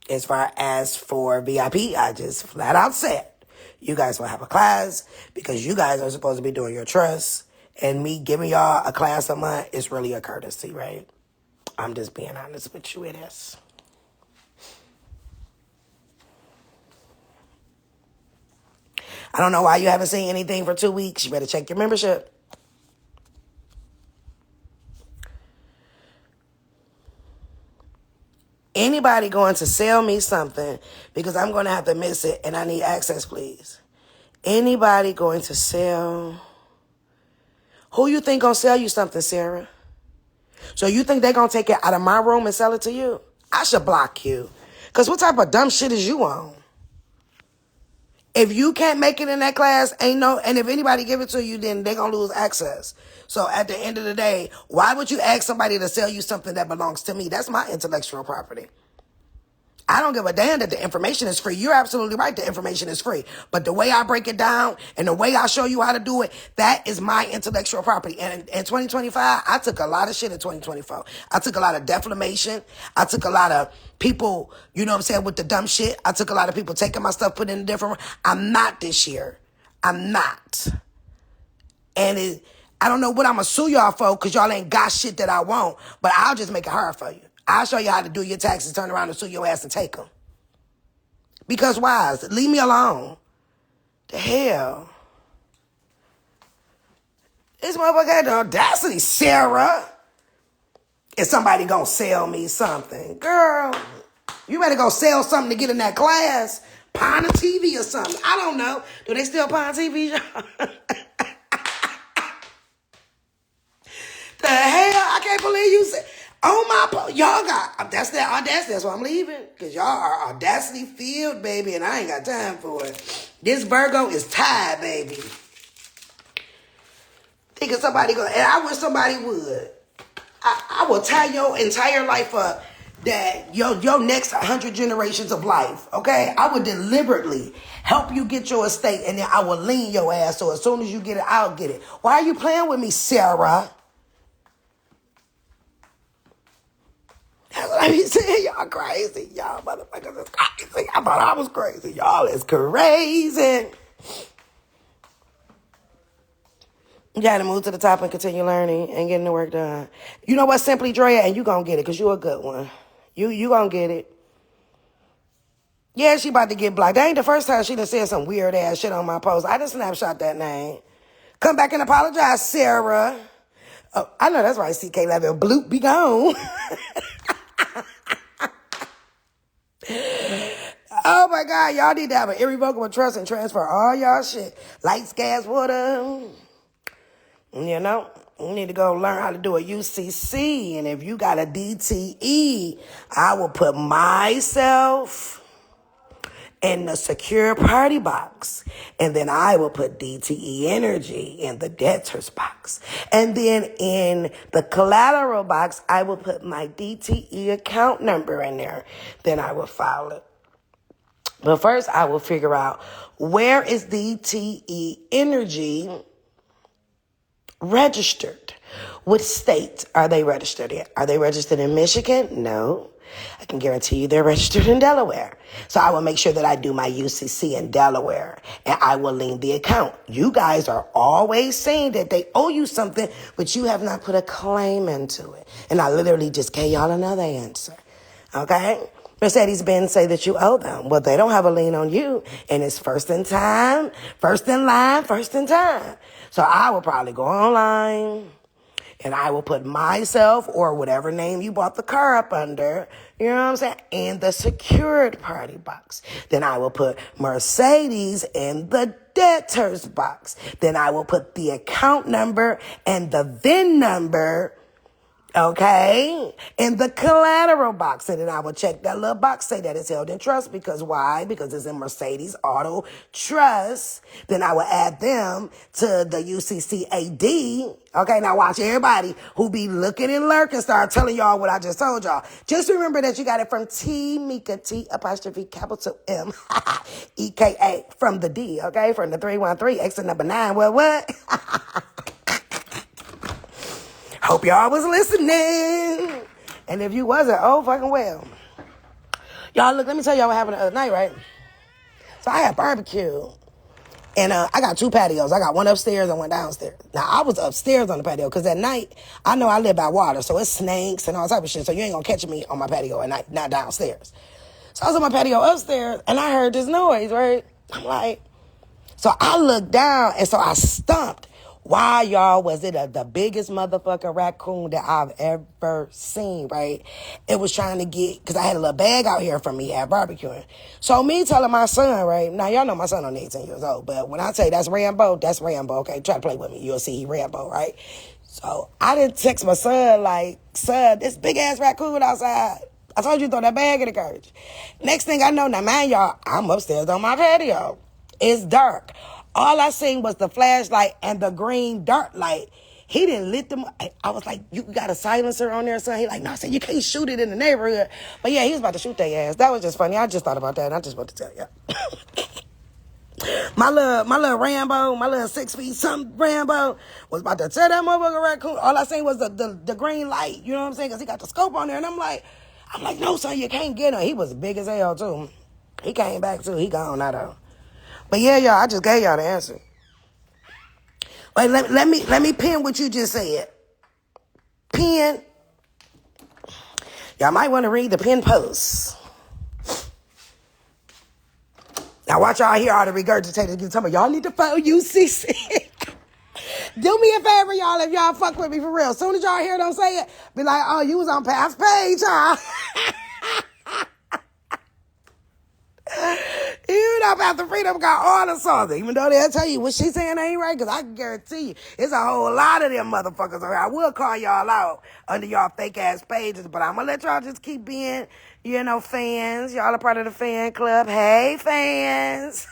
As far as for VIP, I just flat out said, you guys will have a class because you guys are supposed to be doing your trust. And me giving y'all a class a month is really a courtesy, right? I'm just being honest with you, it is. I don't know why you haven't seen anything for 2 weeks. You better check your membership. Anybody going to sell me something because I'm going to have to miss it and I need access, please. Anybody going to sell? Who you think going to sell you something, Sarah? So you think they're going to take it out of my room and sell it to you? I should block you. Because what type of dumb shit is you on? If you can't make it in that class, and if anybody give it to you, then they're going to lose access. So at the end of the day, why would you ask somebody to sell you something that belongs to me? That's my intellectual property. I don't give a damn that the information is free. You're absolutely right. The information is free. But the way I break it down and the way I show you how to do it, that is my intellectual property. And in 2025, I took a lot of shit in 2024. I took a lot of defamation. I took a lot of people, you know what I'm saying, with the dumb shit. I took a lot of people taking my stuff, putting it in a different room. I'm not this year. I'm not. And I don't know what I'm going to sue y'all for because y'all ain't got shit that I want. But I'll just make it hard for you. I'll show you how to do your taxes, turn around and sue your ass and take them. Because why? Leave me alone. The hell? This motherfucker had the audacity, Sarah. Is somebody gonna sell me something? Girl, you better go sell something to get in that class. Pawn a TV or something. I don't know. Do they still pawn TVs, y'all? The hell? I can't believe you said... Oh my, y'all got, that's that audacity. That's why I'm leaving. Because y'all are audacity filled, baby, and I ain't got time for it. This Virgo is tired, baby. Thinking somebody and I wish somebody would. I will tie your entire life up that your next 100 generations of life, okay? I would deliberately help you get your estate, and then I will lean your ass, so as soon as you get it, I'll get it. Why are you playing with me, Sarah? That's what I be saying. Y'all crazy. Y'all motherfuckers is crazy. I thought I was crazy. Y'all is crazy. You got to move to the top and continue learning and getting the work done. You know what? Simply Drea, and you going to get it because you a good one. You going to get it. Yeah, she about to get blocked. That ain't the first time she done said some weird ass shit on my post. I just snapshot that name. Come back and apologize, Sarah. Oh, I know that's right, CK11. Bloop, be gone. Oh my God, y'all need to have an irrevocable trust and transfer all y'all shit. Lights, gas, water. You know, you need to go learn how to do a UCC. And if you got a DTE, I will put myself in the secure party box. And then I will put DTE Energy in the debtors box. And then in the collateral box, I will put my DTE account number in there. Then I will file it. But first, I will figure out where is DTE Energy registered. Which state are they registered in? Are they registered in Michigan? No. I can guarantee you they're registered in Delaware. So I will make sure that I do my UCC in Delaware, and I will lien the account. You guys are always saying that they owe you something, but you have not put a claim into it. And I literally just gave y'all another answer. Okay? Mercedes-Benz say that you owe them. Well, they don't have a lien on you, and it's first in time, first in line, first in time. So I will probably go online, and I will put myself or whatever name you bought the car up under, you know what I'm saying, in the secured party box. Then I will put Mercedes in the debtors box. Then I will put the account number and the VIN number, okay, in the collateral box. And then I will check that little box, say that it's held in trust. Because why? Because it's in Mercedes Auto Trust. Then I will add them to the UCCAD. Okay, now watch everybody who be looking and lurking start telling y'all what I just told y'all. Just remember that you got it from T Mika, T apostrophe capital M EKA from the D, okay, from the 313 exit number 9. Well, what? Hope y'all was listening. And if you wasn't, oh fucking well. Y'all, look, let me tell y'all what happened the other night, right? So I had barbecue. And I got 2 patios. I got one upstairs and one downstairs. Now, I was upstairs on the patio because at night, I know I live by water. So it's snakes and all type of shit. So you ain't going to catch me on my patio at night, not downstairs. So I was on my patio upstairs and I heard this noise, right? I'm like, so I looked down and so I stomped. Why, y'all, was it the biggest motherfucking raccoon that I've ever seen, right? It was trying to get, because I had a little bag out here from me at barbecuing. So me telling my son, right? Now, y'all know my son only 18 years old, but when I tell you that's Rambo, okay? Try to play with me. You'll see he Rambo, right? So I didn't text my son like, son, this big-ass raccoon outside. I told you to throw that bag in the garbage. Next thing I know, now, man, y'all, I'm upstairs on my patio. It's dark. All I seen was the flashlight and the green dart light. He didn't lit them. I was like, you got a silencer on there, son? He like, no, I said, you can't shoot it in the neighborhood. But yeah, he was about to shoot their ass. That was just funny. I just thought about that, and I just want to tell you. My little Rambo, my little 6 feet something Rambo was about to tear that motherfucker raccoon. All I seen was the green light. You know what I'm saying? Because he got the scope on there. And I'm like, no, son, you can't get him. He was big as hell, too. He came back, too. He gone now, though. But yeah, y'all, I just gave y'all the answer. Wait, let me pin what you just said. Pin. Y'all might want to read the pin post. Now watch y'all hear all the regurgitators get talking. Y'all need to follow UCC. Do me a favor, y'all, if y'all fuck with me for real. As soon as y'all hear them say it, be like, oh, you was on past page, huh? You know, Pastor Freedom got all the songs. Even though they'll tell you what she's saying ain't right, because I can guarantee you, it's a whole lot of them motherfuckers. I will call y'all out under y'all fake-ass pages, but I'm going to let y'all just keep being, you know, fans. Y'all are part of the fan club. Hey, fans.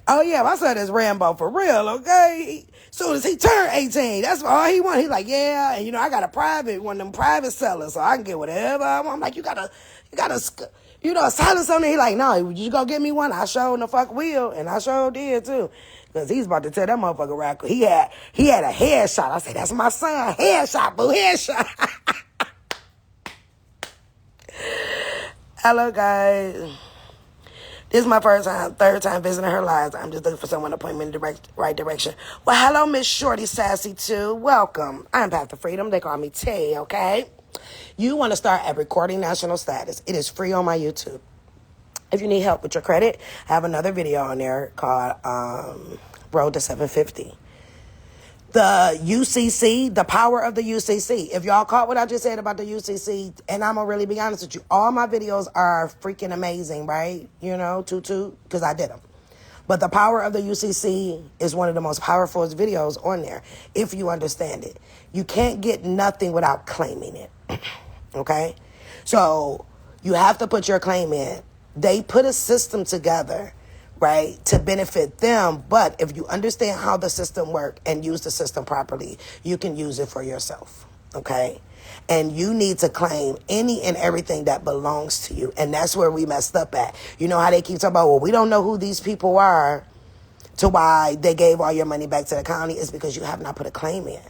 Oh, yeah, my son is Rambo for real, okay? Soon as he turned 18, that's all he wanted. He's like, yeah, and you know, I got one of them private sellers, so I can get whatever I want. I'm like, you got a silence on there. He like, no, you go get me one. I sure the fuck will, and I sure did too. Because he's about to tell that motherfucker raccoon. He had a headshot. I said, that's my son. Headshot, boo, headshot. Hello, guys. This is my third time visiting her lives. I'm just looking for someone to point me in the right direction. Well, hello, Miss Shorty Sassy 2. Welcome. I'm Path to Freedom. They call me Tay, okay? You want to start at Recording National Status. It is free on my YouTube. If you need help with your credit, I have another video on there called Road to 750. The UCC, the power of the UCC. If y'all caught what I just said about the UCC, and I'm going to really be honest with you, all my videos are freaking amazing, right? You know, because I did them. But the power of the UCC is one of the most powerful videos on there, if you understand it. You can't get nothing without claiming it, okay? So you have to put your claim in. They put a system together, right, to benefit them. But if you understand how the system works and use the system properly, you can use it for yourself, okay? And you need to claim any and everything that belongs to you. And that's where we messed up at. You know how they keep talking about, well, we don't know who these people are, to why they gave all your money back to the county, is because you have not put a claim in.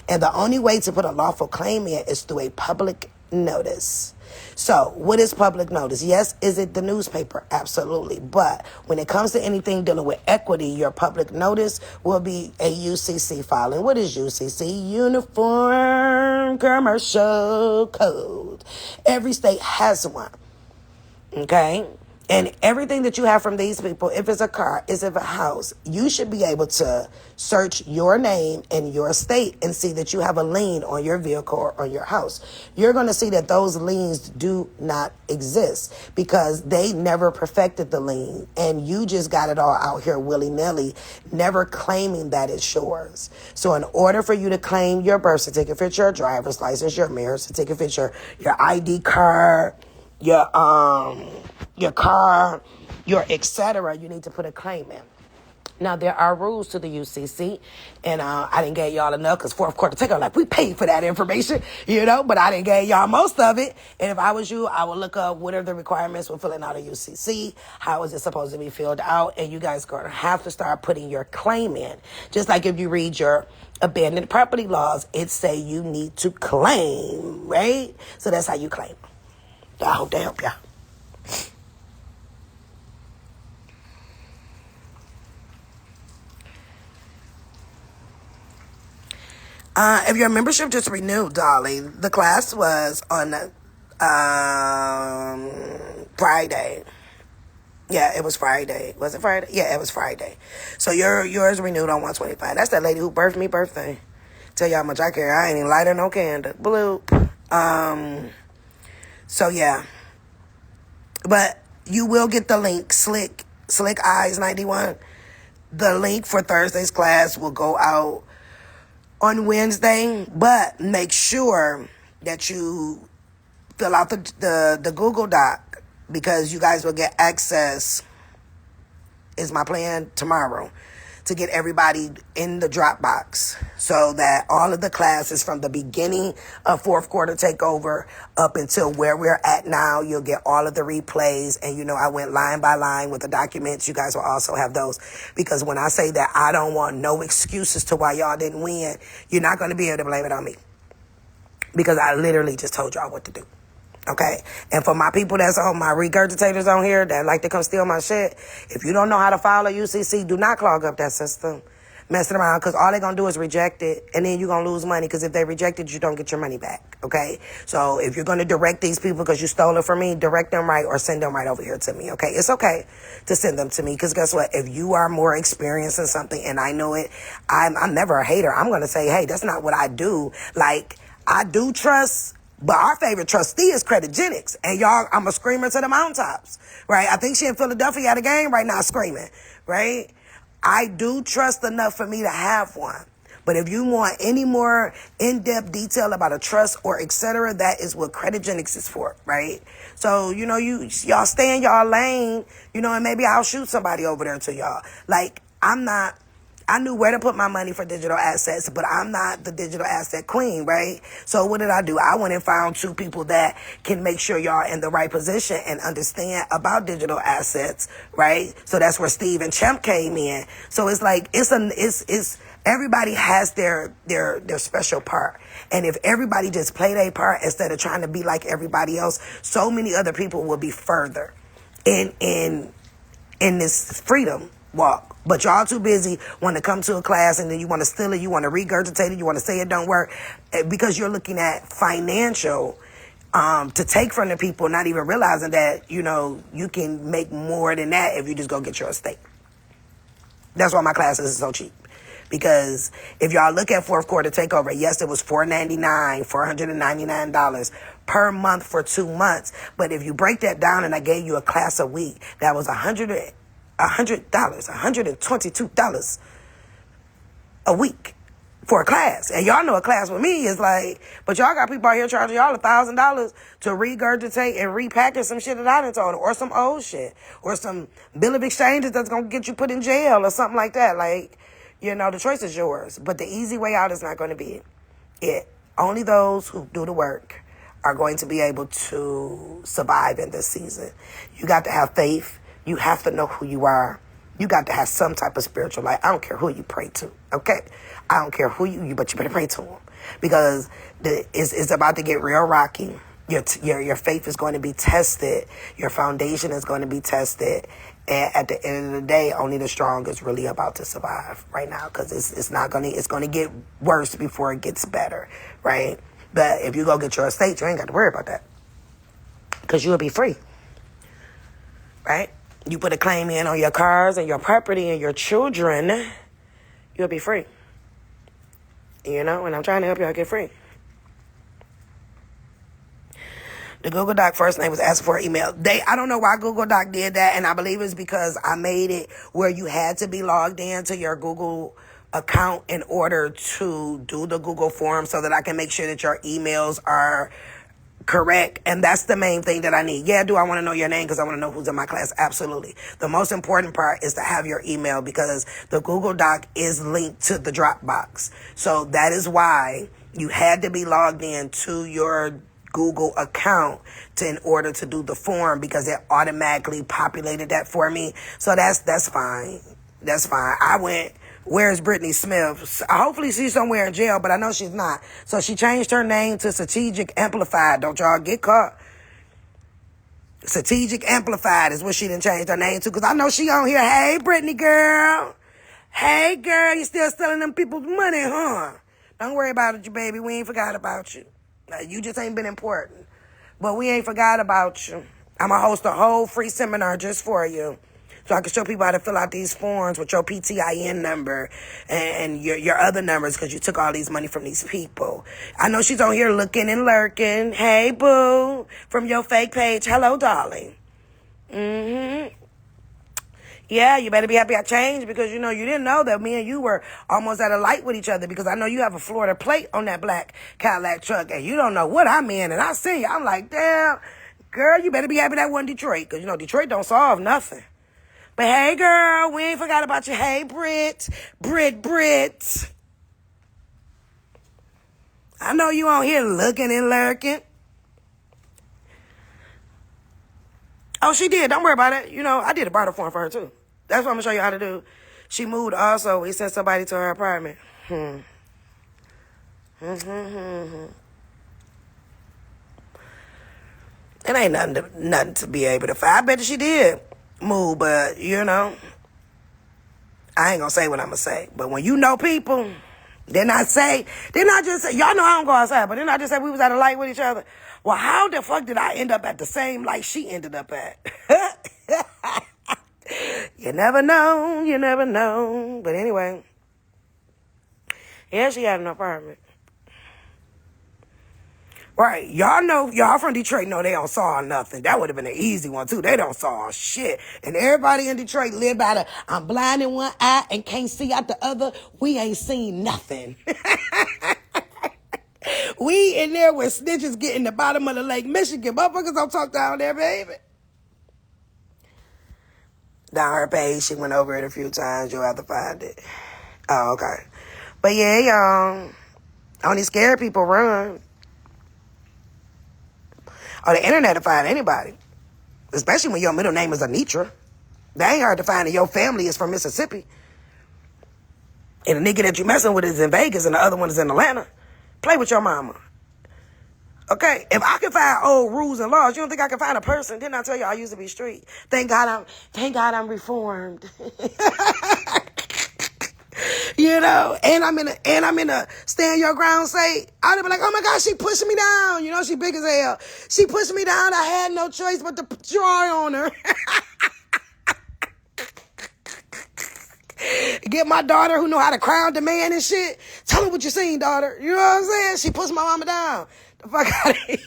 And the only way to put a lawful claim in is through a public notice. So what is public notice? Yes, is it the newspaper? Absolutely. But when it comes to anything dealing with equity, your public notice will be a UCC filing. What is UCC? Uniform Commercial Code. Every state has one. Okay? And everything that you have from these people, if it's a car, if it's a house, you should be able to search your name and your state and see that you have a lien on your vehicle or on your house. You're going to see that those liens do not exist because they never perfected the lien. And you just got it all out here willy-nilly, never claiming that it's yours. So in order for you to claim your birth certificate, your driver's license, your marriage certificate, your ID card, your car, your etc., you need to put a claim in. Now, there are rules to the UCC, and I didn't get y'all enough because fourth quarter takeover, like, we paid for that information, but I didn't get y'all most of it. And if I was you, I would look up what are the requirements for filling out a UCC, how is it supposed to be filled out, and you guys are going to have to start putting your claim in. Just like if you read your abandoned property laws, it say you need to claim, right? So that's how you claim. I hope that help y'all. If your membership just renewed, darling, the class was on Friday. Yeah, it was Friday. Was it Friday? Yeah, it was Friday. So yours renewed on 125. That's that lady who birthed me birthday. Tell you how much I care. I ain't even light her no candle. Bloop. So yeah. But you will get the link, Slick Eyes 91. The link for Thursday's class will go out on Wednesday, but make sure that you fill out the Google Doc because you guys will get access, is my plan, tomorrow, to get everybody in the Dropbox so that all of the classes from the beginning of fourth quarter takeover up until where we're at now, you'll get all of the replays. And I went line by line with the documents. You guys will also have those, because when I say that I don't want no excuses to why y'all didn't win, you're not going to be able to blame it on me because I literally just told y'all what to do. Okay? And for my people that's on my regurgitators on here that like to come steal my shit, if you don't know how to file a UCC, do not clog up that system. Mess it around, because all they're going to do is reject it, and then you're going to lose money, because if they reject it, you don't get your money back. Okay? So if you're going to direct these people because you stole it from me, direct them right or send them right over here to me. Okay? It's okay to send them to me, because guess what? If you are more experienced in something and I know it, I'm never a hater. I'm going to say, hey, that's not what I do. Like, I do trust. But our favorite trustee is Creditgenics. And y'all, I'm a screamer to the mountaintops, right? I think she in Philadelphia at a game right now screaming, right? I do trust enough for me to have one. But if you want any more in-depth detail about a trust or et cetera, that is what Creditgenics is for, right? So, y'all stay in y'all lane, and maybe I'll shoot somebody over there to y'all. Like, I knew where to put my money for digital assets, but I'm not the digital asset queen, right? So what did I do? I went and found two people that can make sure y'all in the right position and understand about digital assets, right? So that's where Steve and Champ came in. So it's like, it's everybody has their special part. And if everybody just play their part instead of trying to be like everybody else, so many other people will be further in this freedom walk. But y'all too busy want to come to a class and then you want to steal it, you want to regurgitate it, you want to say it don't work, because you're looking at financial to take from the people, not even realizing that, you can make more than that if you just go get your estate. That's why my classes are so cheap. Because if y'all look at fourth quarter takeover, yes, it was $499 per month for 2 months. But if you break that down and I gave you a class a week, that was $122 a week. for a class. And y'all know a class with me is like, but y'all got people out here charging y'all $1,000 to regurgitate and repackage some shit that I done told, or some old shit, or some bill of exchanges that's gonna get you put in jail or something like that. Like, you know, the choice is yours. But the easy way out is not gonna be it. Only those who do the work are going to be able to survive in this season. You got to have faith. You have to know who you are. You got to have some type of spiritual life. I don't care who you pray to, okay? I don't care who you but you better pray to them, because it's about to get real rocky. Your faith is going to be tested. Your foundation is going to be tested. And at the end of the day, only the strong is really about to survive right now, because it's going to get worse before it gets better, right? But if you go get your estate, you ain't got to worry about that, because you'll be free, right? You put a claim in on your cars and your property and your children, you'll be free. You know, and I'm trying to help y'all get free. The Google Doc first name was asking for an email. I don't know why Google Doc did that, and I believe it's because I made it where you had to be logged into your Google account in order to do the Google form, so that I can make sure that your emails are correct. And that's the main thing that I need. Yeah, do I want to know your name because I want to know who's in my class? Absolutely. The most important part is to have your email, because the Google Doc is linked to the Dropbox. So that is why you had to be logged in to your Google account in order to do the form, because it automatically populated that for me. So that's fine. That's fine. I went, where's Brittany Smith? Hopefully she's somewhere in jail, but I know she's not. So she changed her name to Strategic Amplified. Don't y'all get caught. Strategic Amplified is what she done changed her name to, because I know she on here. Hey, Brittany girl. Hey, girl, you still stealing them people's money, huh? Don't worry about it, baby. We ain't forgot about you. You just ain't been important. But we ain't forgot about you. I'm going to host a whole free seminar just for you, so I can show people how to fill out these forms with your PTIN number and your other numbers, because you took all these money from these people. I know she's on here looking and lurking. Hey, boo, from your fake page. Hello, darling. Yeah, you better be happy I changed, because, you know, you didn't know that me and you were almost at a light with each other, because I know you have a Florida plate on that black Cadillac truck, and you don't know what I'm in, and I see you. I'm like, damn, girl, you better be happy that wasn't Detroit, because, you know, Detroit don't solve nothing. But hey, girl, we ain't forgot about you. Hey, Brit. I know you on here looking and lurking. Oh, she did. Don't worry about it. You know, I did a barter form for her, too. That's what I'm going to show you how to do. She moved also. We sent somebody to her apartment. It ain't nothing to be able to find. I bet she did move, but, you know, I ain't going to say what I'm going to say. But when you know people, didn't I just say, y'all know I don't go outside, but didn't I just say we was at a light with each other? Well, how the fuck did I end up at the same light she ended up at? You never know. But anyway, yeah, she had an apartment. Right, y'all from Detroit know they don't saw nothing. That would have been an easy one, too. They don't saw shit. And everybody in Detroit live by I'm blind in one eye and can't see out the other. We ain't seen nothing. We in there where snitches get in the bottom of the Lake Michigan. Motherfuckers don't talk down there, baby. Down her page, she went over it a few times. You'll have to find it. Oh, okay. But yeah, y'all, only scared people run. Oh, the internet to find anybody. Especially when your middle name is Anitra. That ain't hard to find, and your family is from Mississippi. And the nigga that you messing with is in Vegas and the other one is in Atlanta. Play with your mama. Okay? If I can find old rules and laws, you don't think I can find a person? Didn't I tell you I used to be street? Thank God I'm reformed. You know, and I'm in a stand your ground state. I'd be like, oh my God, she pushing me down. You know, she big as hell. She pushed me down. I had no choice but to draw on her. Get my daughter who know how to crown demand and shit. Tell me what you seen, daughter. You know what I'm saying? She pushed my mama down. The fuck out of here.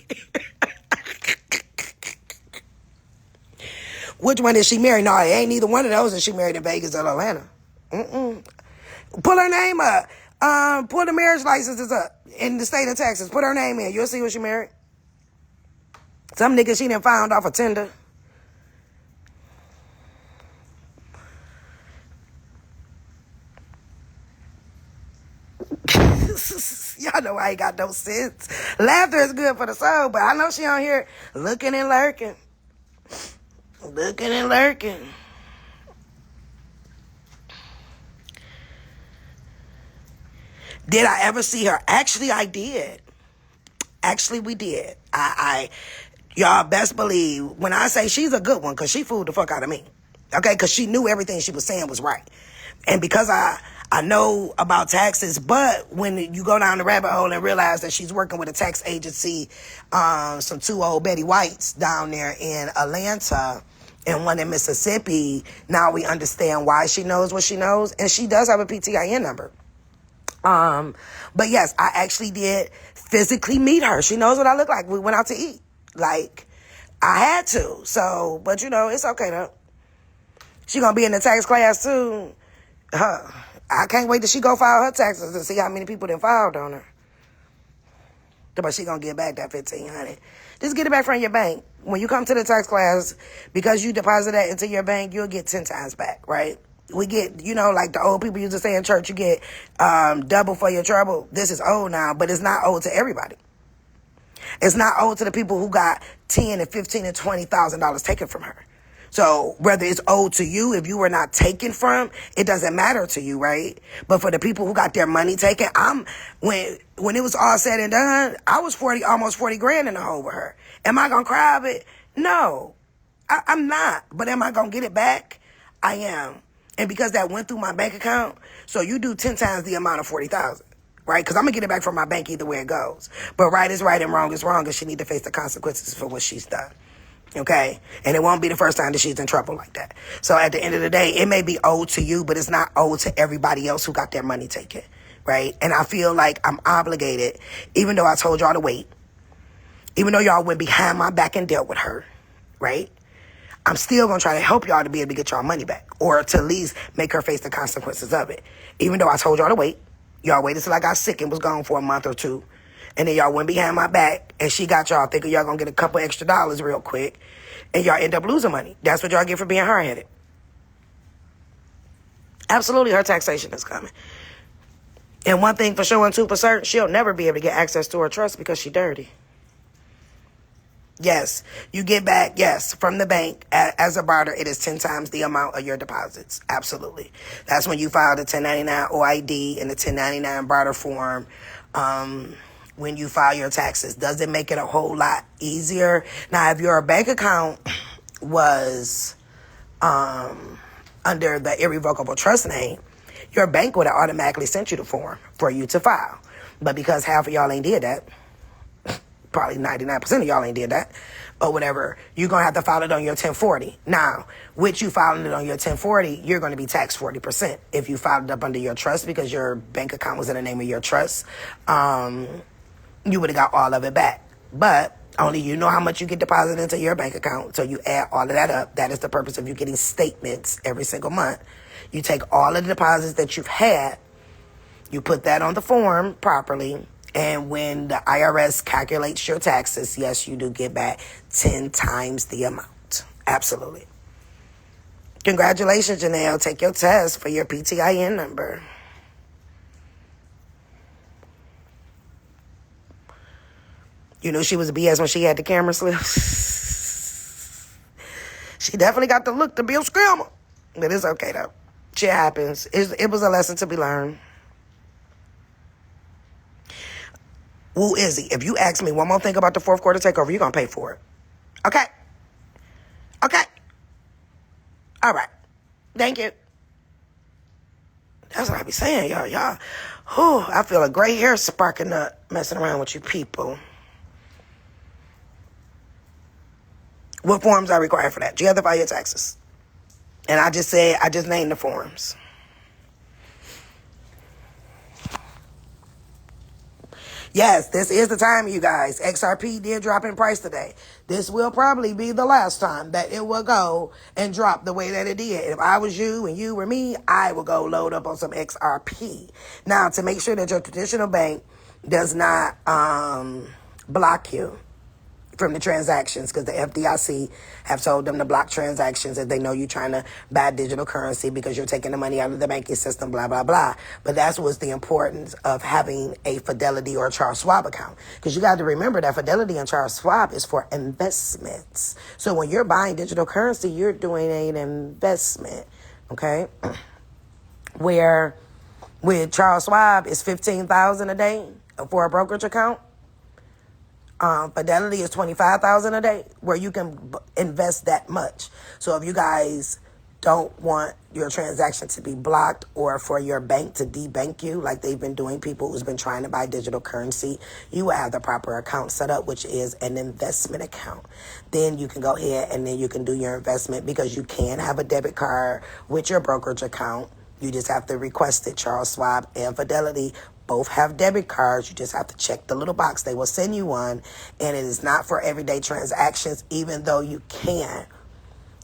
Which one is she married? No, it ain't neither one of those. And she married in Vegas or Atlanta. Pull her name up. Pull the marriage licenses up in the state of Texas. Put her name in. You'll see who she married. Some niggas she done found off a Tinder. Y'all know I ain't got no sense. Laughter is good for the soul, but I know she on here looking and lurking. Looking and lurking. Did I ever see her? Actually, I did. Actually, we did. Y'all best believe when I say she's a good one, because she fooled the fuck out of me. Okay, because she knew everything she was saying was right. And because I know about taxes, but when you go down the rabbit hole and realize that she's working with a tax agency, some two old Betty Whites down there in Atlanta and one in Mississippi, now we understand why she knows what she knows. And she does have a PTIN number. But yes, I actually did physically meet her. She knows what I look like. We went out to eat. Like, I had to. So, but you know, it's okay though. She gonna be in the tax class too. I can't wait till she go file her taxes and see how many people done filed on her. But she gonna get back that $1,500. Just get it back from your bank. When you come to the tax class, because you deposit that into your bank, you'll get 10 times back, right? We get, you know, like the old people used to say in church, you get double for your trouble. This is old now, but it's not old to everybody. It's not owed to the people who got $10 and $15 and $20,000 taken from her. So whether it's owed to you, if you were not taken from, it doesn't matter to you, right? But for the people who got their money taken, when it was all said and done, I was almost 40 grand in the hole with her. Am I gonna cry of it? No, I'm not. But am I gonna get it back? I am. And because that went through my bank account, so you do 10 times the amount of 40,000. Right? Because I'm going to get it back from my bank either way it goes. But right is right and wrong is wrong, and she need to face the consequences for what she's done. Okay? And it won't be the first time that she's in trouble like that. So at the end of the day, it may be owed to you, but it's not owed to everybody else who got their money taken. Right? And I feel like I'm obligated, even though I told y'all to wait, even though y'all went behind my back and dealt with her, right? I'm still going to try to help y'all to be able to get y'all money back, or to at least make her face the consequences of it. Even though I told y'all to wait. Y'all waited till I got sick and was gone for a month or two. And then y'all went behind my back and she got y'all thinking y'all gonna get a couple extra dollars real quick. And y'all end up losing money. That's what y'all get for being hard-headed. Absolutely, her taxation is coming. And one thing for sure and two for certain, she'll never be able to get access to her trust because she's dirty. Yes, you get back, yes, from the bank as a barter, it is 10 times the amount of your deposits. Absolutely. That's when you file the 1099 OID and the 1099 barter form when you file your taxes. Does it make it a whole lot easier? Now, if your bank account was under the irrevocable trust name, your bank would have automatically sent you the form for you to file. But because half of y'all ain't did that, probably 99% of y'all ain't did that, or whatever, you're going to have to file it on your 1040. Now, with you filing it on your 1040, you're going to be taxed 40%. If you filed it up under your trust because your bank account was in the name of your trust, you would have got all of it back. But only you know how much you get deposited into your bank account, so you add all of that up. That is the purpose of you getting statements every single month. You take all of the deposits that you've had, you put that on the form properly, and when the IRS calculates your taxes, yes, you do get back 10 times the amount. Absolutely. Congratulations, Janelle. Take your test for your PTIN number. You knew she was BS when she had the camera slips. She definitely got the look to be a scammer. But it's okay, though. Shit happens. It was a lesson to be learned. Woo Izzy, if you ask me one more thing about the fourth quarter takeover, you're going to pay for it. Okay? Okay? All right. Thank you. That's what I be saying, y'all. I feel a gray hair sparking up messing around with you people. What forms are required for that? You have to file your taxes. And I just named the forms. Yes, this is the time, you guys. XRP did drop in price today. This will probably be the last time that it will go and drop the way that it did. If I was you and you were me, I would go load up on some XRP. Now, to make sure that your traditional bank does not block you from the transactions, because the FDIC have told them to block transactions if they know you're trying to buy digital currency because you're taking the money out of the banking system, blah, blah, blah. But that's what's the importance of having a Fidelity or a Charles Schwab account. Because you got to remember that Fidelity and Charles Schwab is for investments. So when you're buying digital currency, you're doing an investment, okay? Where with Charles Schwab, it's $15,000 a day for a brokerage account. Fidelity is $25,000 a day, where you can invest that much. So if you guys don't want your transaction to be blocked or for your bank to debank you, like they've been doing, people who's been trying to buy digital currency, you will have the proper account set up, which is an investment account. Then you can go ahead and then you can do your investment, because you can have a debit card with your brokerage account. You just have to request it. Charles Schwab and Fidelity both have debit cards. You just have to check the little box. They will send you one, and it is not for everyday transactions, even though you can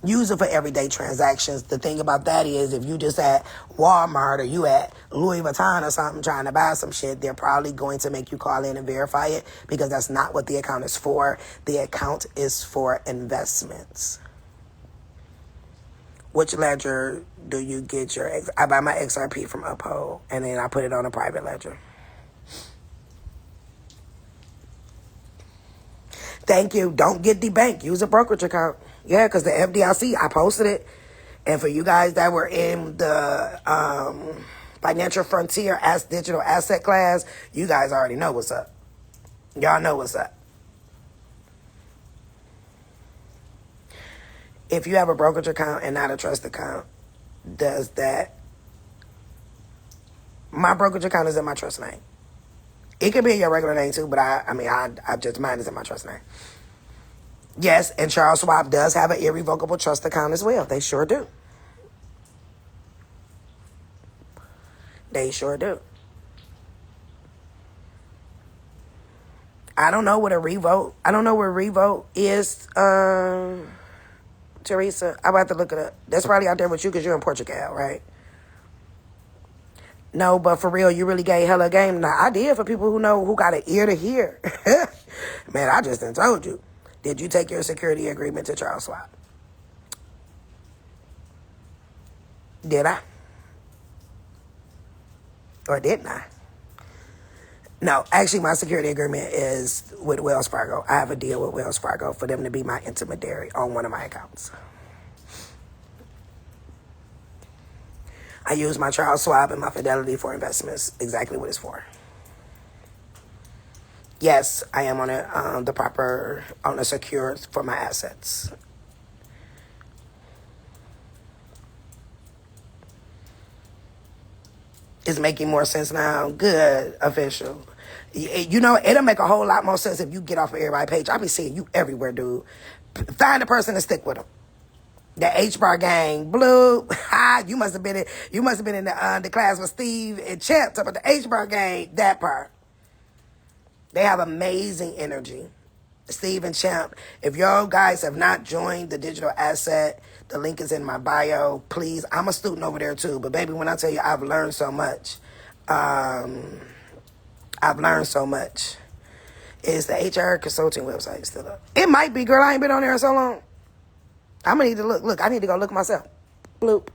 use it for everyday transactions. The thing about that is, if you just at Walmart or you at Louis Vuitton or something trying to buy some shit, they're probably going to make you call in and verify it, because that's not what the account is for. The account is for investments. Which ledger do you get your... I buy my XRP from Uphold, and then I put it on a private ledger. Thank you. Don't get debanked. Use a brokerage account. Yeah, because the FDIC, I posted it. And for you guys that were in the Financial Frontier digital asset class, you guys already know what's up. Y'all know what's up. If you have a brokerage account and not a trust account, does that... My brokerage account is in my trust name. It could be in your regular name too, but I just, mine is in my trust name. Yes, and Charles Schwab does have an irrevocable trust account as well. They sure do. They sure do. I don't know what a revote... I don't know what revote is, Teresa. I'm about to look it up. That's probably out there with you because you're in Portugal, right? No, but for real, you really gave hella game. Now, I did, for people who know, who got an ear to hear. Man, I just done told you. Did you take your security agreement to Charles Schwab? Did I? Or didn't I? No, actually, my security agreement is with Wells Fargo. I have a deal with Wells Fargo for them to be my intermediary on one of my accounts. I use my Charles Schwab and my Fidelity for investments, exactly what it's for. Yes, I am on a secure for my assets. It's making more sense now. Good, official. You know, it'll make a whole lot more sense if you get off of everybody's page. I be seeing you everywhere, dude. Find a person to stick with them. The H-Bar gang, Blue. You must have been in the class with Steve and Champ. Talking about the H-Bar gang, that part. They have amazing energy. Steve and Champ. If y'all guys have not joined the digital asset, the link is in my bio. Please, I'm a student over there too. But baby, when I tell you I've learned so much, Is the HR consulting website still up? It might be, girl. I ain't been on there in so long. I'm gonna need to look. Look, I need to go look myself. Bloop.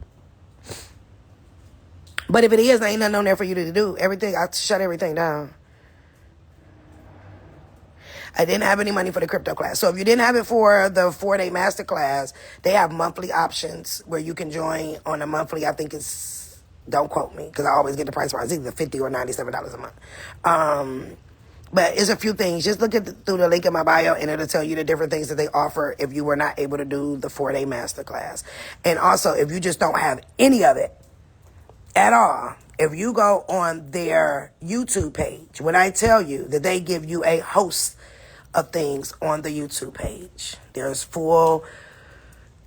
But if it is, there ain't nothing on there for you to do. Everything, I shut everything down. I didn't have any money for the crypto class. So if you didn't have it for the 4-day master class, they have monthly options where you can join on a monthly. I think it's, don't quote me, because I always get the price wrong. It's either $50 or $97 a month. But it's a few things. Just look through the link in my bio, and it'll tell you the different things that they offer if you were not able to do the 4-day master class. And also, if you just don't have any of it at all, if you go on their YouTube page, when I tell you that they give you a host of things on the YouTube page, there's full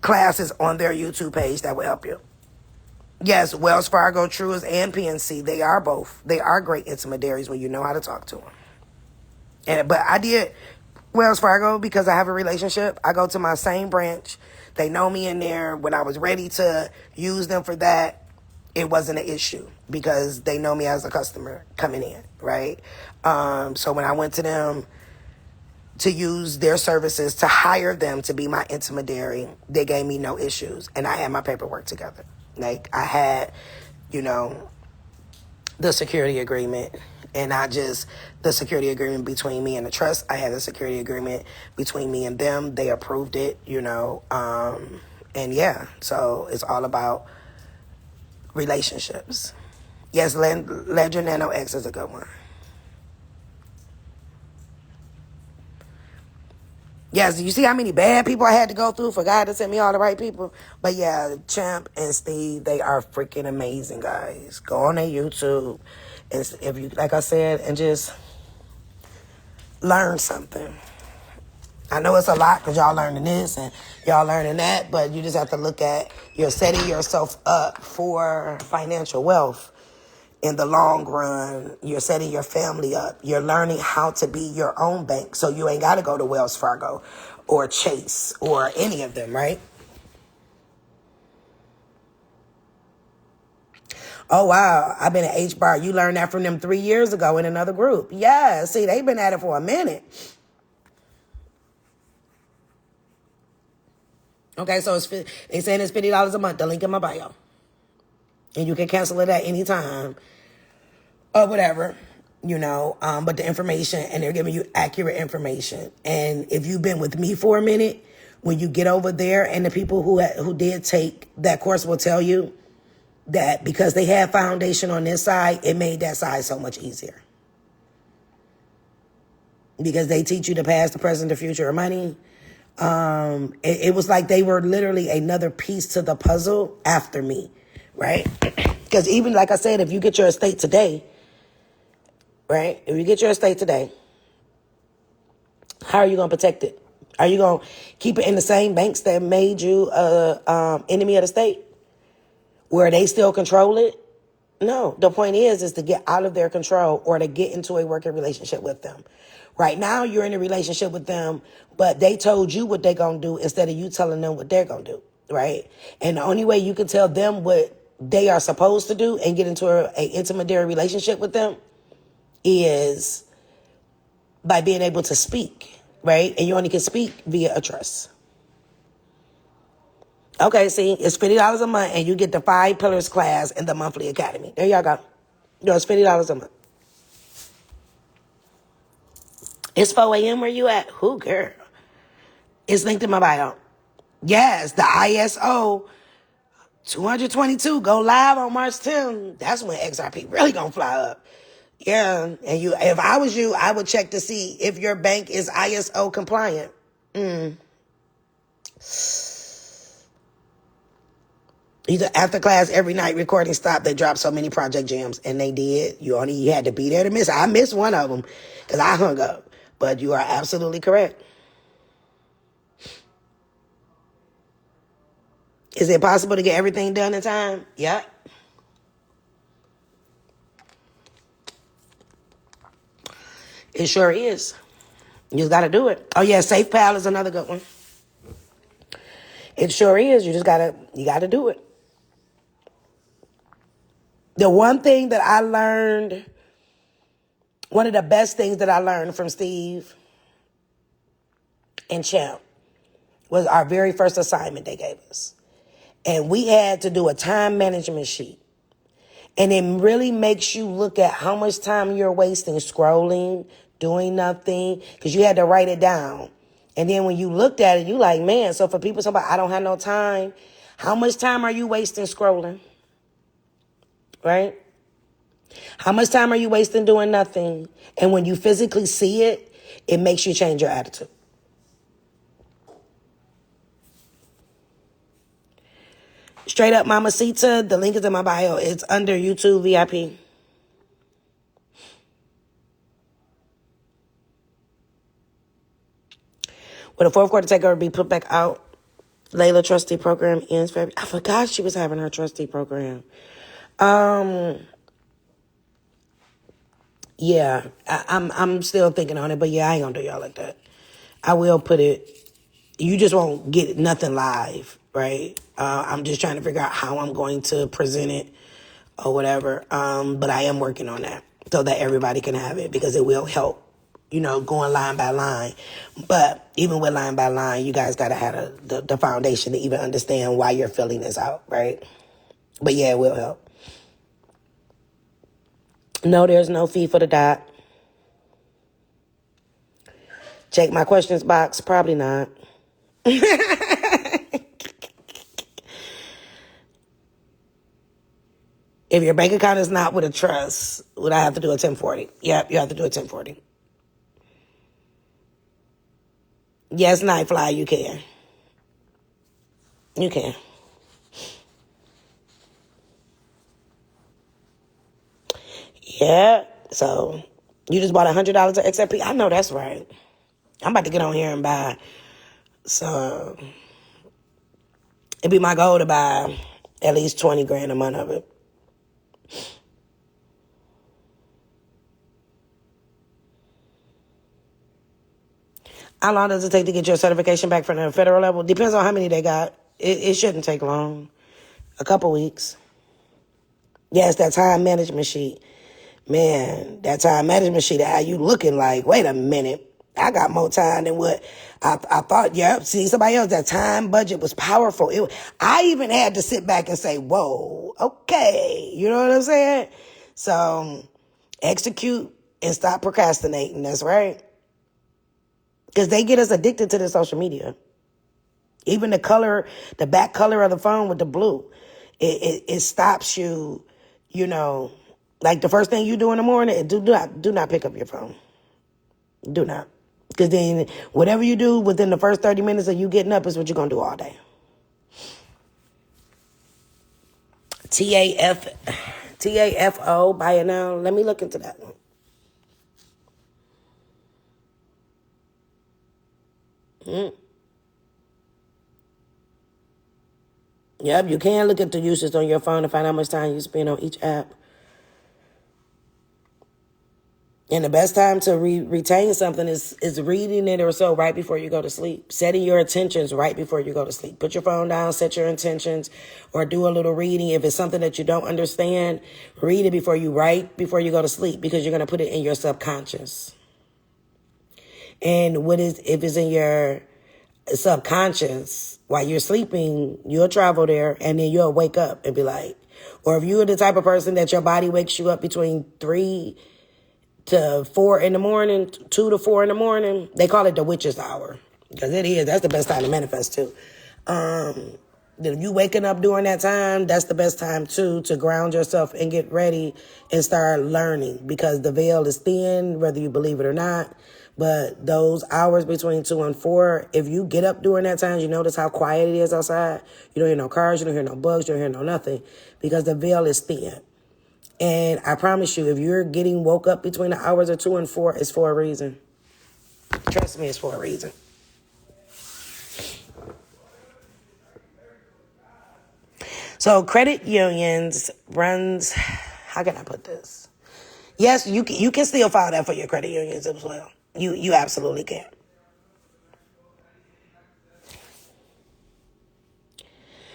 classes on their YouTube page that will help you. Yes, Wells Fargo, Truist, and PNC, they are both. They are great intermediaries when you know how to talk to them. But I did Wells Fargo because I have a relationship. I go to my same branch. They know me in there. When I was ready to use them for that, it wasn't an issue because they know me as a customer coming in, right? So when I went to them to use their services, to hire them to be my intermediary, they gave me no issues. And I had my paperwork together. Like, I had, the security agreement, and not just the security agreement between me and the trust. I had a security agreement between me and them. They approved it, and yeah, so it's all about relationships. Yes, Ledger Nano X is a good one. Yes, you see how many bad people I had to go through for God to send me all the right people? But yeah, Champ and Steve, they are freaking amazing, guys. Go on their YouTube, and if you, like I said, and just learn something. I know it's a lot because y'all learning this and y'all learning that, but you just have to look at, you're setting yourself up for financial wealth in the long run. You're setting your family up. You're learning how to be your own bank. So you ain't got to go to Wells Fargo or Chase or any of them, right? Oh, wow. I've been at H-Bar. You learned that from them 3 years ago in another group. Yeah, see, they've been at it for a minute. Okay, so they saying it's $50 a month. The link in my bio. And you can cancel it at any time. Or whatever, but the information, and they're giving you accurate information. And if you've been with me for a minute, when you get over there, and the people who did take that course will tell you that because they had foundation on this side, it made that side so much easier. Because they teach you the past, the present, the future of money. It was like they were literally another piece to the puzzle after me, right? Because even, like I said, if you get your estate today, right? If you get your estate today, how are you going to protect it? Are you going to keep it in the same banks that made you a enemy of the state, where they still control it? No. The point is to get out of their control or to get into a working relationship with them. Right now, you're in a relationship with them, but they told you what they're going to do instead of you telling them what they're going to do, right? And the only way you can tell them what they are supposed to do and get into an intermediary relationship with them is by being able to speak, right? And you only can speak via a trust. Okay, see, it's $50 a month, and you get the 5 Pillars class in the monthly academy. There y'all go. It's $50 a month. It's 4 a.m. Where you at? Who, girl? It's linked in my bio. Yes, the ISO 222 go live on March 10th. That's when XRP really gonna fly up. Yeah, and if I was you, I would check to see if your bank is ISO compliant. Either after class every night recording stopped, they dropped so many project jams, and they did. You had to be there to miss it. I missed one of them because I hung up. But you are absolutely correct. Is it possible to get everything done in time? Yep. It sure is. You just got to do it. Oh, yeah, SafePal is another good one. It sure is. You got to do it. The one thing that I learned, one of the best things that I learned from Steve and Champ was our very first assignment they gave us. And we had to do a time management sheet. And it really makes you look at how much time you're wasting scrolling, doing nothing, because you had to write it down. And then when you looked at it, you like, man, so for people talking about, I don't have no time. How much time are you wasting scrolling? Right? How much time are you wasting doing nothing? And when you physically see it, it makes you change your attitude. Straight up Mamacita, the link is in my bio. It's under YouTube VIP. Will the fourth quarter takeover be put back out Layla trustee program ends February. I forgot she was having her trustee program. Yeah, I'm still thinking on it, but yeah, I ain't gonna do y'all like that. I will put it. You just won't get nothing live, right? I'm just trying to figure out how I'm going to present it or whatever. But I am working on that so that everybody can have it because it will help, going line by line. But even with line by line, you guys got to have the foundation to even understand why you're filling this out, right? But yeah, it will help. No, there's no fee for the dot. Check my questions box. Probably not. If your bank account is not with a trust, would I have to do a 1040? Yep, you have to do a 1040. Yes, Nightfly, you can. You can. Yeah. So you just bought $100 of XRP? I know that's right. I'm about to get on here and buy. So it'd be my goal to buy at least 20 grand a month of it. How long does it take to get your certification back from the federal level? Depends on how many they got. It shouldn't take long. A couple weeks. Yes, that time management sheet. Man, that time management sheet, how you looking like, wait a minute, I got more time than what I thought. Yep, see, somebody else, that time budget was powerful. I even had to sit back and say, whoa, okay. You know what I'm saying? So execute and stop procrastinating. That's right. Because they get us addicted to the social media. Even the color, the back color of the phone with the blue, it stops you, like the first thing you do in the morning, do not pick up your phone. Do not. Because then whatever you do within the first 30 minutes of you getting up is what you're going to do all day. TAFO, buy it now. Let me look into that one. Yep, you can look at the usage on your phone to find how much time you spend on each app. And the best time to retain something is reading it or so right before you go to sleep. Setting your intentions right before you go to sleep. Put your phone down, set your intentions, or do a little reading. If it's something that you don't understand, read it before you go to sleep because you're going to put it in your subconscious. And if it's in your subconscious, while you're sleeping, you'll travel there and then you'll wake up and be like, or if you're the type of person that your body wakes you up between 3 to 4 in the morning, 2 to 4 in the morning, they call it the witch's hour because it is. That's the best time to manifest too. If you waking up during that time, that's the best time too to ground yourself and get ready and start learning because the veil is thin, whether you believe it or not. But those hours between 2 and 4, if you get up during that time, you notice how quiet it is outside. You don't hear no cars, you don't hear no bugs, you don't hear no nothing because the veil is thin. And I promise you, if you're getting woke up between the hours of 2 and 4, it's for a reason. Trust me, it's for a reason. So credit unions runs, how can I put this? Yes, you can still file that for your credit unions as well. You absolutely can.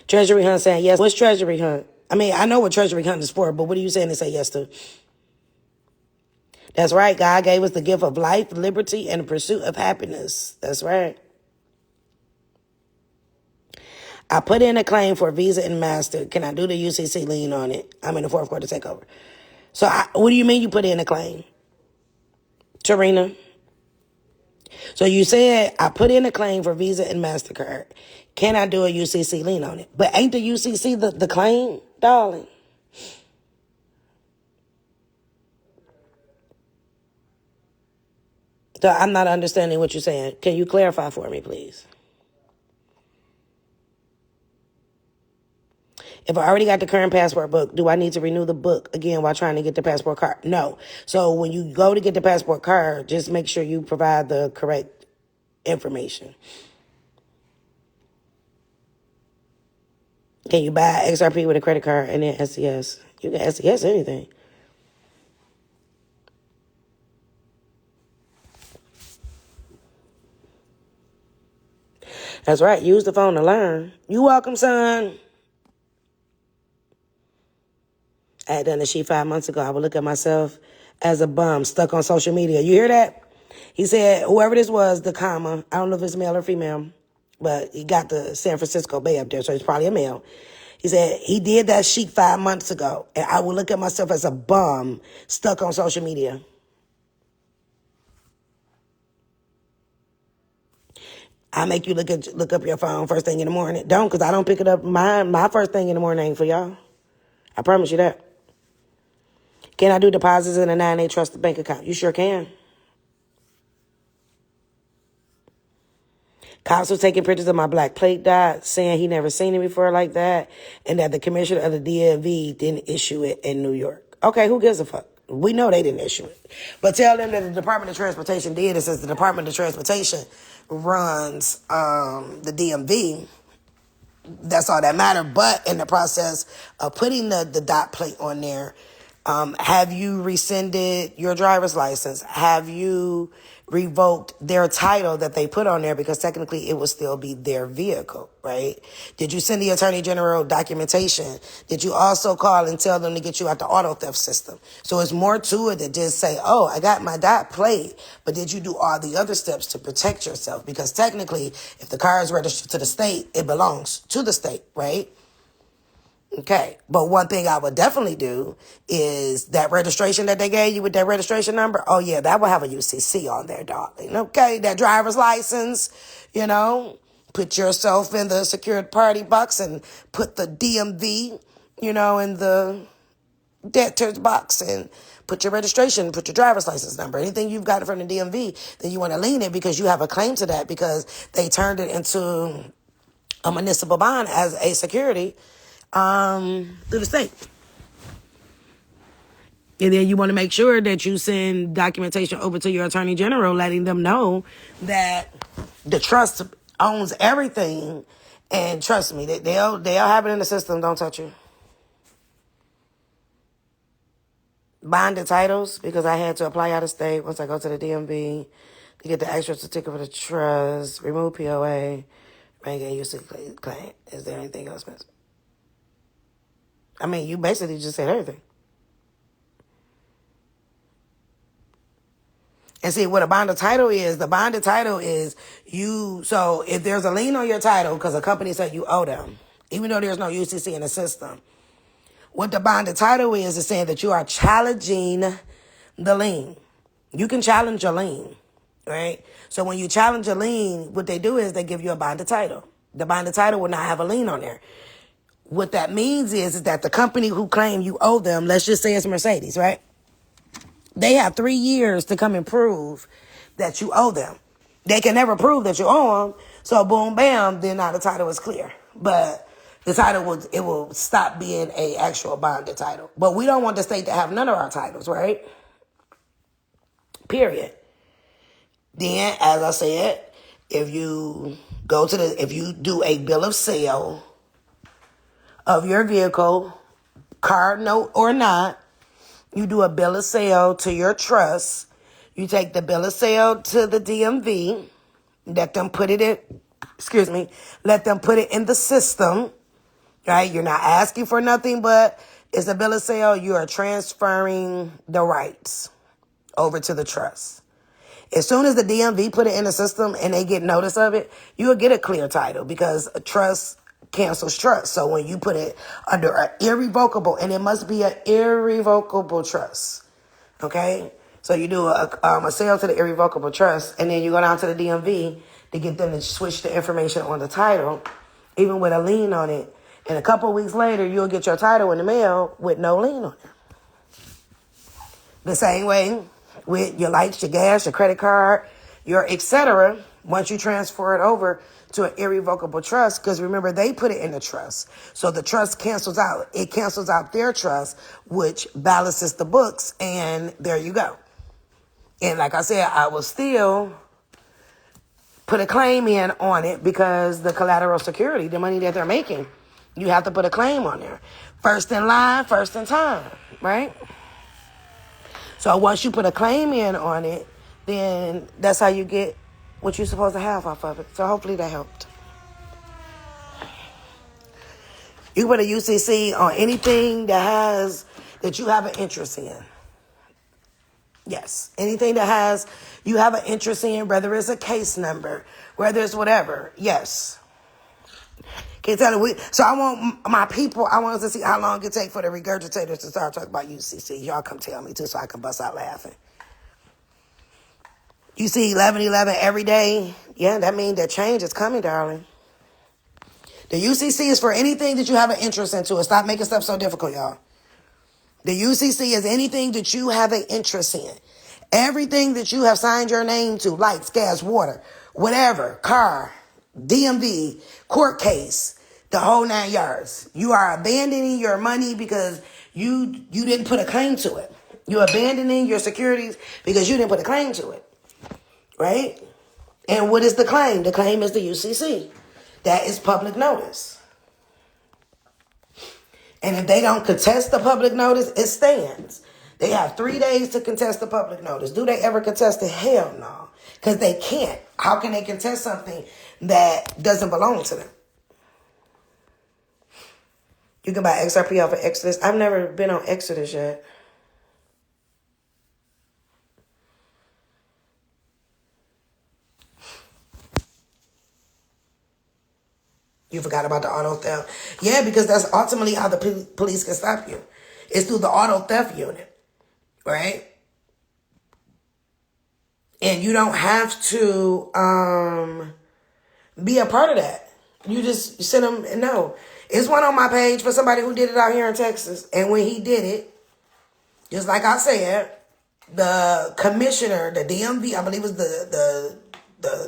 Treasury Hunt saying yes. What's Treasury Hunt? I mean, I know what Treasury Hunt is for, but what are you saying to say yes to? That's right. God gave us the gift of life, liberty, and the pursuit of happiness. That's right. I put in a claim for Visa and Master. Can I do the UCC lien on it? I'm in the fourth quarter takeover. So what do you mean you put in a claim? Tarina? So you said I put in a claim for Visa and MasterCard. Can I do a UCC lien on it? But ain't the UCC the claim, darling? So I'm not understanding what you're saying. Can you clarify for me, please? If I already got the current passport book, do I need to renew the book again while trying to get the passport card? No. So when you go to get the passport card, just make sure you provide the correct information. Can you buy XRP with a credit card and then SES? You can SES anything. That's right. Use the phone to learn. You welcome, son. I had done the sheet 5 months ago. I would look at myself as a bum stuck on social media. You hear that? He said, whoever this was, the comma, I don't know if it's male or female, but he got the San Francisco Bay up there, so it's probably a male. He said he did that sheet 5 months ago, and I would look at myself as a bum stuck on social media. I make you look up your phone first thing in the morning. Don't, because I don't pick it up. My first thing in the morning ain't for y'all. I promise you that. Can I do deposits in a 9A trusted bank account? You sure can. Cops was taking pictures of my black plate dot, saying he never seen it before like that, and that the commissioner of the DMV didn't issue it in New York. Okay, who gives a fuck? We know they didn't issue it. But tell them that the Department of Transportation did, and since the Department of Transportation runs the DMV, that's all that matters. But in the process of putting the dot plate on there, have you rescinded your driver's license? Have you revoked their title that they put on there? Because technically it would still be their vehicle, right? Did you send the Attorney General documentation? Did you also call and tell them to get you out the auto theft system? So it's more to it than just say, oh, I got my dot plate, but did you do all the other steps to protect yourself? Because technically, if the car is registered to the state, it belongs to the state, right? Okay, but one thing I would definitely do is that registration that they gave you with that registration number. Oh yeah, that will have a UCC on there, darling. Okay, that driver's license, put yourself in the secured party box and put the DMV, in the debtor's box and put your registration, put your driver's license number. Anything you've gotten from the DMV, then you want to lien it because you have a claim to that because they turned it into a municipal bond as a security through the state. And then you want to make sure that you send documentation over to your Attorney General letting them know that the trust owns everything. And trust me, they'll have it in the system. Don't touch you. Bonded titles, because I had to apply out of state once I go to the DMV to get the extra certificate for the trust, remove POA, bank and UC claim. Is there anything else missing? I mean, you basically just said everything. And see, what a bonded title is, the bonded title is so if there's a lien on your title because a company said you owe them, even though there's no UCC in the system, what the bonded title is saying that you are challenging the lien. You can challenge your lien, right? So when you challenge a lien, what they do is they give you a bonded title. The bonded title will not have a lien on there. What that means is that the company who claim you owe them, let's just say it's Mercedes, right? They have 3 years to come and prove that you owe them. They can never prove that you owe them. So boom, bam, then now the title is clear. But the title will stop being a actual bonded title. But we don't want the state to have none of our titles, right? Period. Then, as I said, if you do a bill of sale of your vehicle, card note or not, you do a bill of sale to your trust. You take the bill of sale to the DMV. Let them put it in the system, right? You're not asking for nothing, but it's a bill of sale. You are transferring the rights over to the trust. As soon as the DMV put it in the system and they get notice of it, you will get a clear title because a trust cancels trust. So when you put it under an irrevocable, and it must be an irrevocable trust, okay? So you do a sale to the irrevocable trust, and then you go down to the DMV to get them to switch the information on the title, even with a lien on it. And a couple of weeks later, you'll get your title in the mail with no lien on it. The same way with your lights, your gas, your credit card, your et cetera, once you transfer it over to an irrevocable trust, because remember, they put it in the trust. So the trust cancels out. It cancels out their trust, which balances the books, and there you go. And like I said, I will still put a claim in on it because the collateral security, the money that they're making, You have to put a claim on there. First in line, first in time, right? So once you put a claim in on it, then that's how you get what you're supposed to have off of it. So hopefully that helped. You put a UCC on anything that you have an interest in. Yes, anything that you have an interest in, whether it's a case number, whether it's whatever. Yes. Can't tell it. So I want my people, I want us to see how long it takes for the regurgitators to start talking about UCC. Y'all come tell me too so I can bust out laughing. You see 11:11 every day. Yeah, that means that change is coming, darling. The UCC is for anything that you have an interest into. Stop making stuff so difficult, y'all. The UCC is anything that you have an interest in. Everything that you have signed your name to, lights, gas, water, whatever, car, DMV, court case, the whole 9 yards. You are abandoning your money because you didn't put a claim to it. You're abandoning your securities because you didn't put a claim to it. Right? And what is the claim? The claim is the UCC. That is public notice. And if they don't contest the public notice, it stands. They have 3 days to contest the public notice. Do they ever contest it? Hell no. Because they can't. How can they contest something that doesn't belong to them? You can buy XRP off of Exodus. I've never been on Exodus yet. You forgot about the auto theft. Yeah, because that's ultimately how the police can stop you. It's through the auto theft unit, right? And you don't have to be a part of that. You just send them, no. It's one on my page for somebody who did it out here in Texas. And when he did it, just like I said, the commissioner, the DMV, I believe it was the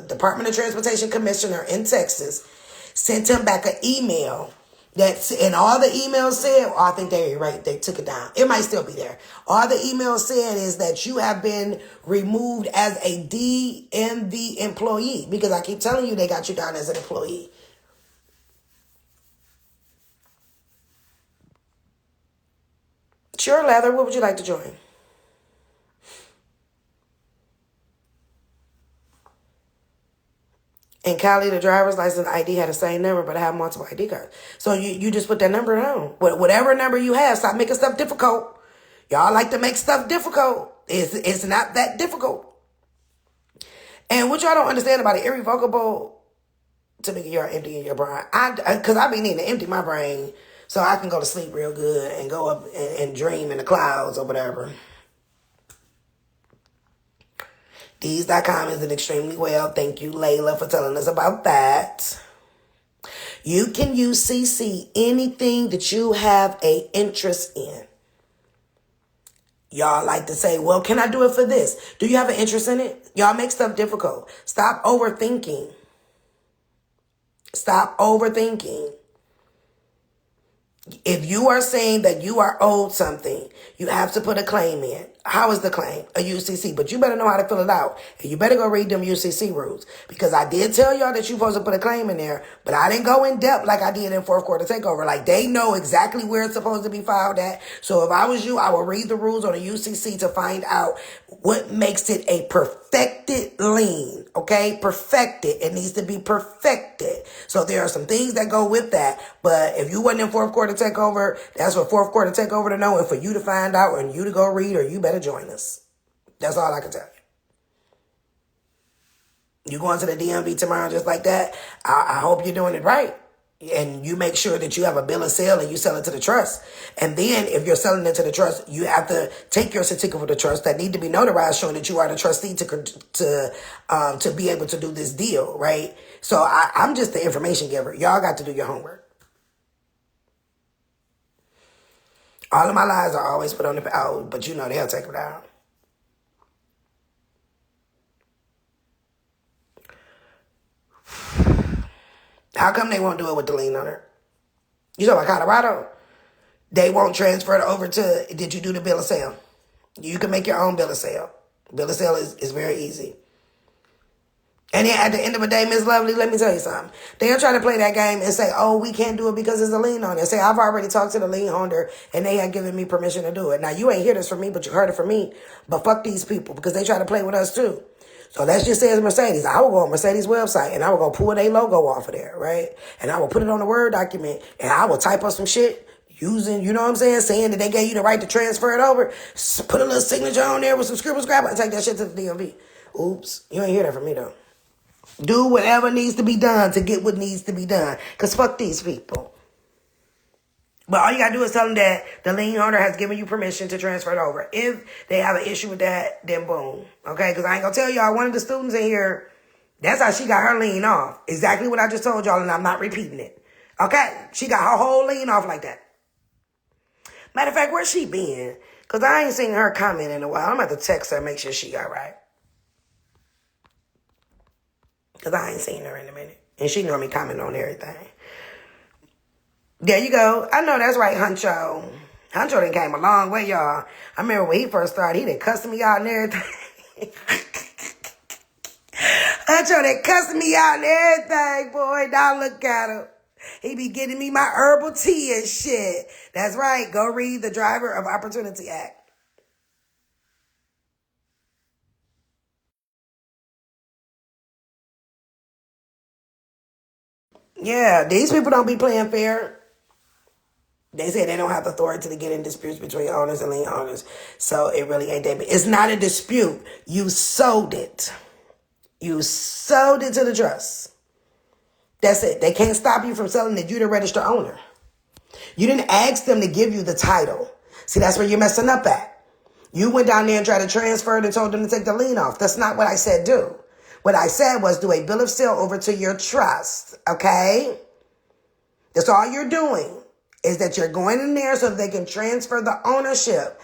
Department of Transportation commissioner in Texas, sent him back an email and all the emails said, I think they took it down. It might still be there. All the emails said is that you have been removed as a DMV employee, because I keep telling you they got you down as an employee. Sure, Leather, what would you like to join? In Cali, the driver's license ID had the same number, but I have multiple ID cards. So you just put that number down. Whatever number you have, stop making stuff difficult. Y'all like to make stuff difficult. It's not that difficult. And what y'all don't understand about it, irrevocable, to me, you're emptying your brain. Because I be needing to empty my brain so I can go to sleep real good and go up and dream in the clouds or whatever. These.com is extremely well. Thank you, Layla, for telling us about that. You can use CC anything that you have an interest in. Y'all like to say, well, can I do it for this? Do you have an interest in it? Y'all make stuff difficult. Stop overthinking. Stop overthinking. If you are saying that you are owed something, you have to put a claim in. How is the claim? A UCC. But you better know how to fill it out. And you better go read them UCC rules. Because I did tell y'all that you're supposed to put a claim in there, but I didn't go in depth like I did in fourth quarter takeover. Like, they know exactly where it's supposed to be filed at. So if I was you, I would read the rules on a UCC to find out what makes it a perfected lien. Okay? Perfected. It needs to be perfected. So there are some things that go with that. But if you wasn't in fourth quarter takeover, that's what fourth quarter takeover to know, and for you to find out and you to go read, or you better join us. That's all I can tell you. You going to the DMV tomorrow just like that? I hope you're doing it right. And you make sure that you have a bill of sale and you sell it to the trust. And then if you're selling it to the trust, you have to take your certificate of trust that need to be notarized showing that you are the trustee to be able to do this deal, right? So I'm just the information giver. Y'all got to do your homework. All of my lies are always put on the out, but you know they'll take them down. How come they won't do it with the lien on it? You talking about Colorado? They won't transfer it over to, did you do the bill of sale? You can make your own bill of sale. Bill of sale is very easy. And then at the end of the day, Miss Lovely, let me tell you something. They'll try to play that game and say, oh, we can't do it because there's a lien on it. Say, I've already talked to the lien holder and they had given me permission to do it. Now, you ain't hear this from me, but you heard it from me. But fuck these people because they try to play with us too. So let's just say it's Mercedes. I will go on Mercedes website and I will go pull their logo off of there, right? And I will put it on a Word document and I will type up some shit using, you know what I'm saying that they gave you the right to transfer it over. Put a little signature on there with some scribble scrabble and take that shit to the DMV. Oops. You ain't hear that from me though. Do whatever needs to be done to get what needs to be done. Because fuck these people. But all you got to do is tell them that the lien holder has given you permission to transfer it over. If they have an issue with that, then boom. Okay? Because I ain't going to tell y'all, one of the students in here, that's how she got her lien off. Exactly what I just told y'all, and I'm not repeating it. Okay? She got her whole lien off like that. Matter of fact, where's she been? Because I ain't seen her comment in a while. I'm going to have to text her and make sure she got right. Because I ain't seen her in a minute. And she normally comment on everything. There you go. I know that's right, Huncho. Huncho done came a long way, y'all. I remember when he first started, he done cussed me out and everything. Huncho done cussed me out and everything, boy. Now look at him. He be getting me my herbal tea and shit. That's right. Go read the Driver of Opportunity Act. Yeah, these people don't be playing fair. They say they don't have the authority to get in disputes between owners and lien owners. So it really ain't that big. It's not a dispute. You sold it. You sold it to the trust. That's it. They can't stop you from selling it. You're the registered owner. You didn't ask them to give you the title. See, that's where you're messing up at. You went down there and tried to transfer it and told them to take the lien off. That's not what I said do. What I said was do a bill of sale over to your trust, okay? That's all you're doing is that you're going in there so that they can transfer the ownership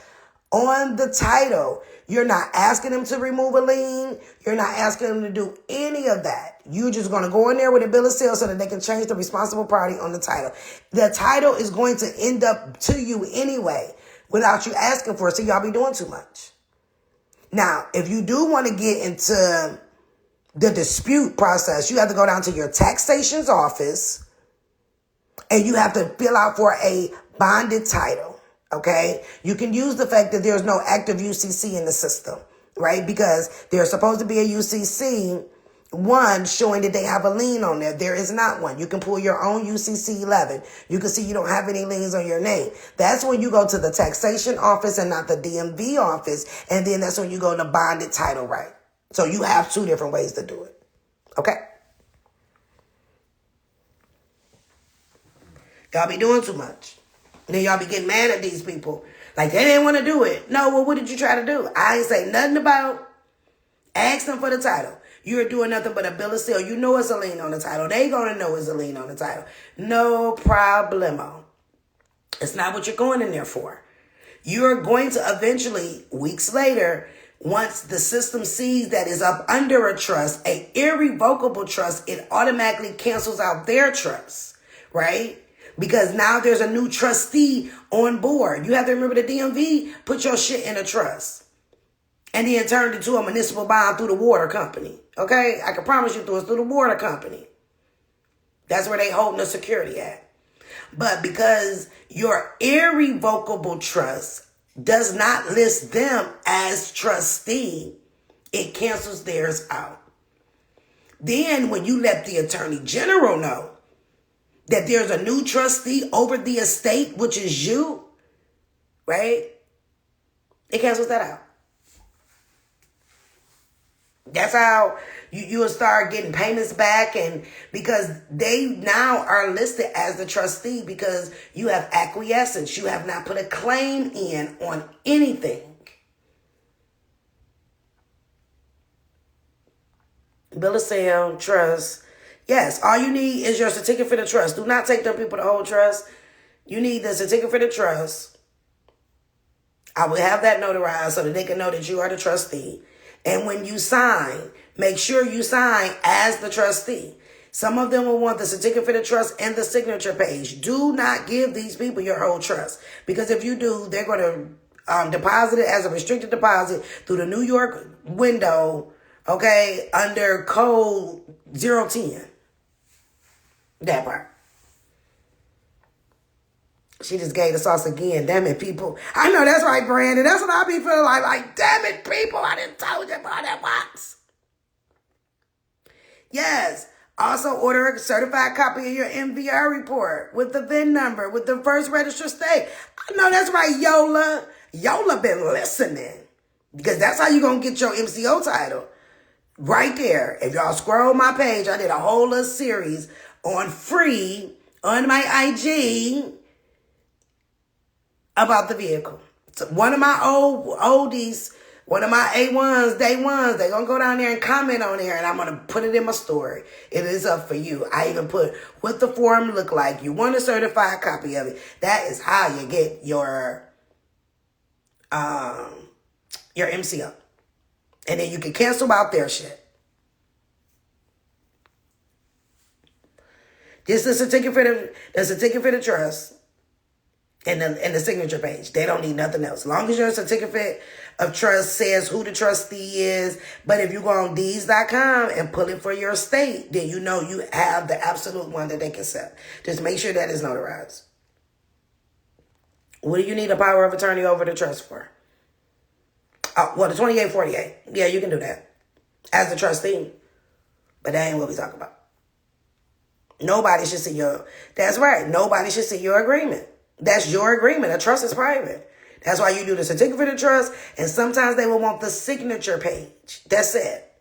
on the title. You're not asking them to remove a lien. You're not asking them to do any of that. You're just going to go in there with a bill of sale so that they can change the responsible party on the title. The title is going to end up to you anyway without you asking for it, so y'all be doing too much. Now, if you do want to get into the dispute process, you have to go down to your taxation's office and you have to fill out for a bonded title, okay? You can use the fact that there's no active UCC in the system, right? Because there's supposed to be a UCC, one showing that they have a lien on there. There is not one. You can pull your own UCC 11. You can see you don't have any liens on your name. That's when you go to the taxation office and not the DMV office, and then that's when you go to bonded title right. So you have two different ways to do it. Okay? Y'all be doing too much. And then y'all be getting mad at these people. Like they didn't want to do it. No, well, what did you try to do? I ain't say nothing about ask them for the title. You're doing nothing but a bill of sale. You know it's a lien on the title. They gonna know it's a lien on the title. No problemo. It's not what you're going in there for. You're going to eventually, weeks later, once the system sees that is up under a trust, an irrevocable trust, it automatically cancels out their trust, right? Because now there's a new trustee on board. You have to remember the DMV put your shit in a trust and then turned it to a municipal bond through the water company, okay? I can promise you it's through the water company. That's where they holding the security at. But because your irrevocable trust does not list them as trustee, it cancels theirs out. Then when you let the attorney general know that there's a new trustee over the estate, which is you, right? It cancels that out. That's how you will start getting payments back, and because they now are listed as the trustee because you have acquiescence. You have not put a claim in on anything. Bill of sale, trust. Yes, all you need is your certificate of trust. Do not take them people to hold trust. You need the certificate of trust. I will have that notarized so that they can know that you are the trustee. And when you sign, make sure you sign as the trustee. Some of them will want the certificate of trust and the signature page. Do not give these people your whole trust. Because if you do, they're going to deposit it as a restricted deposit through the New York window Okay, under code 010. That part. She just gave the sauce again. Damn it, people. I know that's right, Brandon. That's what I be feeling like. Like, damn it, people. I didn't told you about that box. Yes. Also, order a certified copy of your MVR report with the VIN number, with the first registered state. I know that's right, Yola. Yola been listening. Because that's how you going to get your MCO title. Right there. If y'all scroll my page, I did a whole little series on free on my IG about the vehicle. So one of my oldies, one of my A1s, day ones, they going to go down there and comment on there, and I'm going to put it in my story. It is up for you. I even put what the form look like. You want a certified copy of it. That is how you get your MCO. And then you can cancel out their shit. This is the certificate of trust and the signature page. They don't need nothing else. As long as your certificate of trust says who the trustee is. But if you go on deeds.com and pull it for your state, then you know you have the absolute one that they can sell. Just make sure that is notarized. What do you need a power of attorney over the trust for? Well, the 2848. Yeah, you can do that as a trustee. But that ain't what we talk about. Nobody should see that's right. Nobody should see your agreement. That's your agreement. A trust is private. That's why you do the certificate of trust. And sometimes they will want the signature page. That's it.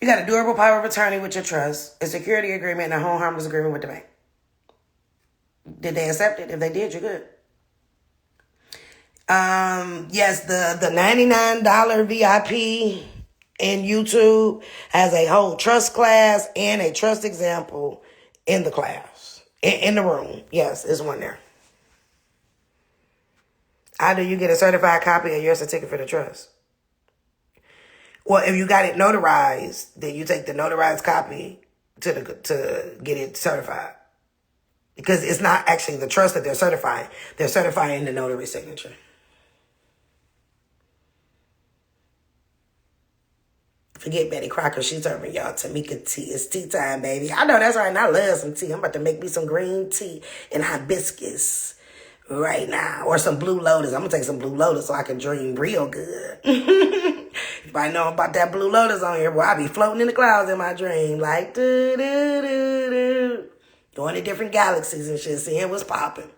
You got a durable power of attorney with your trust, a security agreement, and a home harmless agreement with the bank. Did they accept it? If they did, you're good. Yes, the $99 VIP in YouTube has a whole trust class and a trust example in the class, in the room. Yes, there's one there. How do you get a certified copy of your certificate of trust? Well, if you got it notarized, then you take the notarized copy to get it certified. Because it's not actually the trust that they're certifying. They're certifying the notary signature. Forget Betty Crocker. She's serving y'all Tamika tea. It's tea time, baby. I know that's right. And I love some tea. I'm about to make me some green tea and hibiscus right now. Or some Blue Lotus. I'm going to take some Blue Lotus so I can dream real good. Everybody know about that Blue Lotus on here. Boy, I be floating in the clouds in my dream. Like, do-do-do-do. Going to different galaxies and shit. Seeing what's popping.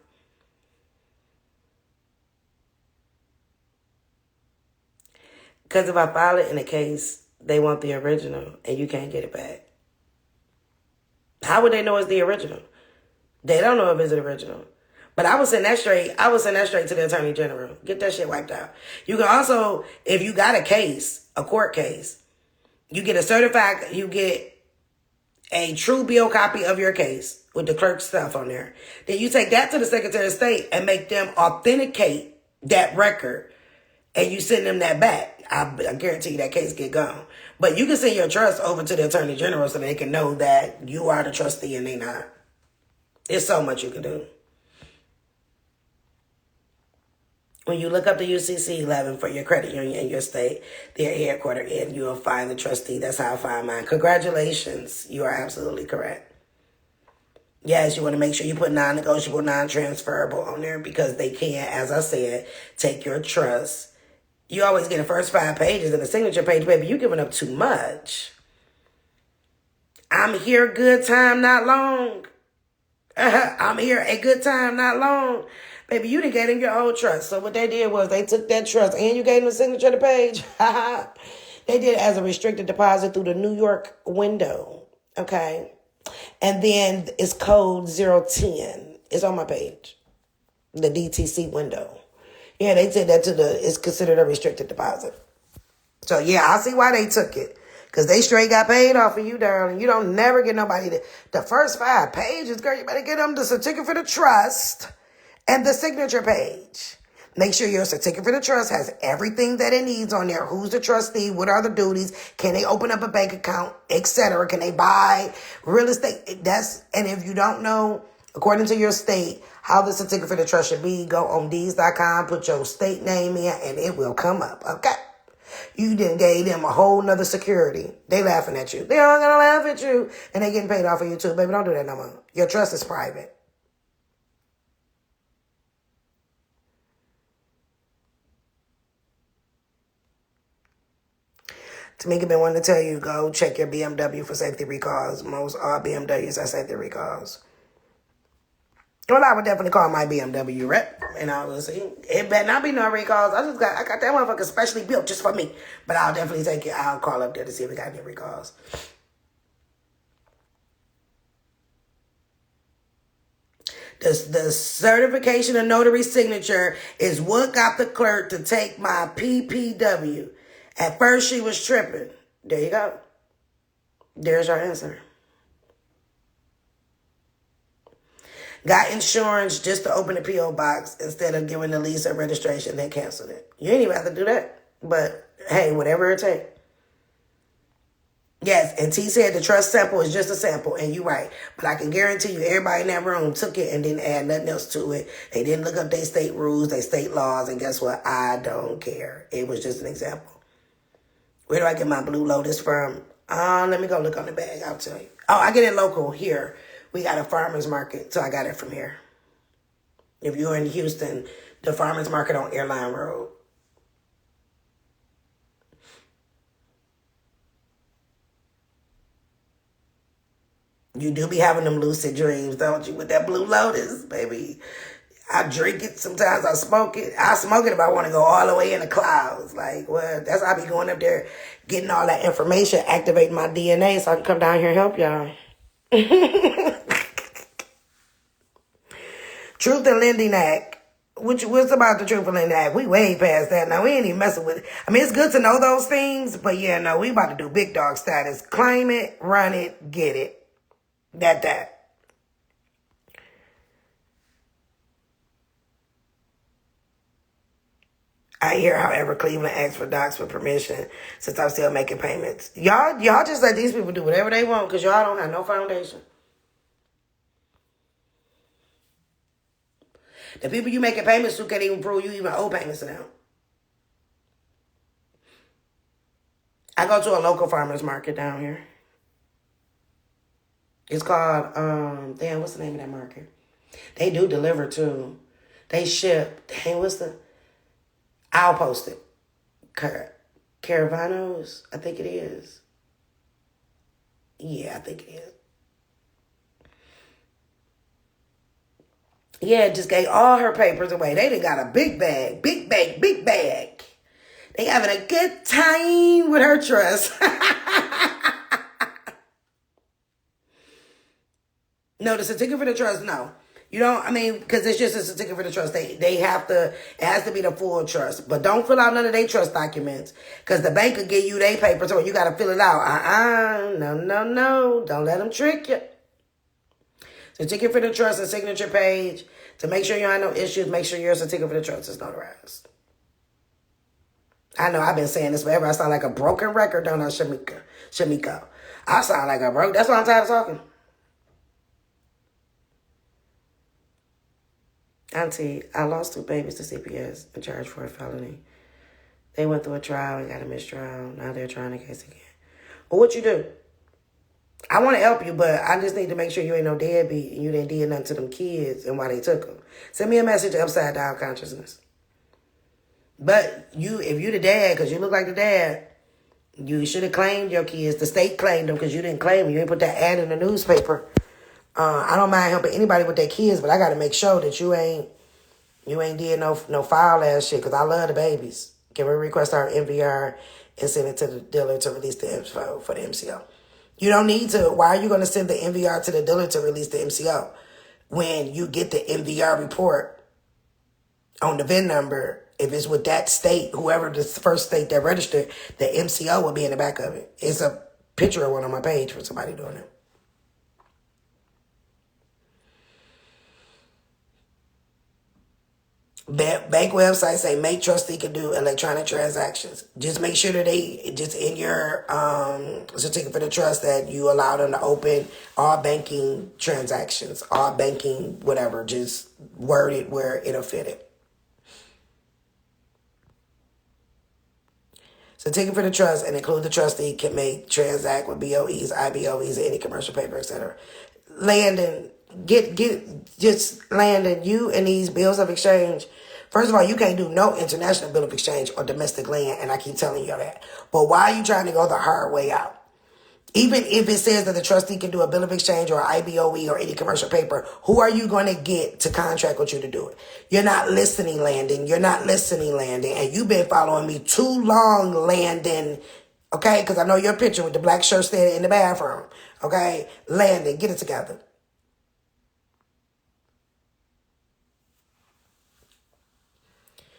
Because if I file it in a case, they want the original and you can't get it back. How would they know it's the original? They don't know if it's the original. But I would send that straight to the Attorney General. Get that shit wiped out. You can also, if you got a case, a court case, you get a true bill copy of your case with the clerk's stuff on there. Then you take that to the Secretary of State and make them authenticate that record. And you send them that back. I guarantee you that case get gone. But you can send your trust over to the Attorney General so they can know that you are the trustee and they not. There's so much you can do. When you look up the UCC 11 for your credit union in your state, their headquarters in, you will find the trustee. That's how I find mine. Congratulations. You are absolutely correct. Yes, you want to make sure you put non-negotiable, non-transferable on there because they can, as I said, take your trust. You always get the first 5 pages and the signature page, baby. You're giving up too much. I'm here, good time, not long. I'm here, a good time, not long. Baby, you done gave them your whole trust. So what they did was they took that trust and you gave them the signature to page. They did it as a restricted deposit through the New York window. Okay. And then it's code 010. It's on my page. The DTC window. Yeah, they said that it's considered a restricted deposit. So yeah, I see why they took it. Because they straight got paid off of you, darling. You don't never get nobody the first 5 pages, girl. You better get them the certificate of trust and the signature page. Make sure your certificate of trust has everything that it needs on there. Who's the trustee? What are the duties? Can they open up a bank account, etc.? Can they buy real estate? And if you don't know According to your state, how the certificate of trust should be, go on deeds.com, put your state name in, and it will come up, okay? You didn't gave them a whole nother security. They laughing at you. They all gonna laugh at you, and they getting paid off of you too. Baby, don't do that no more. Your trust is private. Tamika been wanting to tell you, go check your BMW for safety recalls. Most all BMWs have safety recalls. Well, I would definitely call my BMW rep, and I will see. It better not be no recalls. I got that motherfucker specially built just for me. But I'll definitely take it. I'll call up there to see if we got any recalls. The certification of notary signature is what got the clerk to take my PPW. At first, she was tripping. There you go. There's your answer. Got insurance just to open the P.O. box instead of giving the lease or registration. They canceled it. You ain't even have to do that. But, hey, whatever it takes. Yes, and T said the trust sample is just a sample, and you're right. But I can guarantee you everybody in that room took it and didn't add nothing else to it. They didn't look up their state rules, their state laws, and guess what? I don't care. It was just an example. Where do I get my Blue Lotus from? Let me go look on the bag. I'll tell you. Oh, I get it local here. We got a farmer's market, so I got it from here. If you're in Houston, the farmer's market on Airline Road. You do be having them lucid dreams, don't you, with that Blue Lotus, baby? I drink it. Sometimes I smoke it. I smoke it if I want to go all the way in the clouds. Like, well, that's why I be going up there, getting all that information, activating my DNA so I can come down here and help y'all. Truth and Lending Act. What's about the Truth and Lending Act? We way past that now. We ain't even messing with it. I mean, it's good to know those things, but yeah, no, we about to do big dog status. Claim it, run it, get it. That. I hear, however, Cleveland asked for docs for permission since I'm still making payments. Y'all just let these people do whatever they want because y'all don't have no foundation. The people you making payments to can't even prove you even owe payments to them. I go to a local farmer's market down here. It's called, what's the name of that market? They do deliver too. They ship. I'll post it. Caravanos, I think it is. Yeah, I think it is. Yeah, just gave all her papers away. They done got a big bag. They having a good time with her trust. No, the certificate of trust, no. You don't, because it's just a certificate of trust. They have to, it has to be the full trust. But don't fill out none of their trust documents. Because the bank will give you their papers or you got to fill it out. No. Don't let them trick you. Certificate of trust and signature page. To make sure you have no issues, make sure your certificate of trust is notarized. I know I've been saying this forever. I sound like a broken record, don't I, Shamiko? I sound like a broke. That's why I'm tired of talking. Auntie, I lost 2 babies to CPS and charged for a felony. They went through a trial and got a mistrial. Now they're trying the case again. Well, what you do? I want to help you, but I just need to make sure you ain't no deadbeat and you didn't do nothing to them kids and why they took them. Send me a message of Upside Down Consciousness. But if you the dad, because you look like the dad, you should have claimed your kids. The state claimed them because you didn't claim them. You didn't put that ad in the newspaper. I don't mind helping anybody with their kids, but I got to make sure that you ain't did no foul ass shit because I love the babies. Can we request our MVR and send it to the dealer to release the info for the MCO? You don't need to. Why are you going to send the MVR to the dealer to release the MCO when you get the MVR report on the VIN number? If it's with that state, whoever the first state that registered, the MCO will be in the back of it. It's a picture of one on my page for somebody doing it. Bank websites say make trustee can do electronic transactions. Just make sure that they just in your certificate of trust that you allow them to open all banking transactions, all banking whatever. Just word it where it'll fit it. Certificate of trust and include the trustee can make transact with BOEs, IBOEs, any commercial paper, etc. Landon, Landon, you and these bills of exchange. First of all, you can't do no international bill of exchange or domestic land, and I keep telling you that. But why are you trying to go the hard way out? Even if it says that the trustee can do a bill of exchange or IBOE or any commercial paper, who are you going to get to contract with you to do it? You're not listening, Landon. You're not listening, Landon. And you've been following me too long, Landon. Okay? Because I know your picture with the black shirt standing in the bathroom. Okay? Landon, get it together.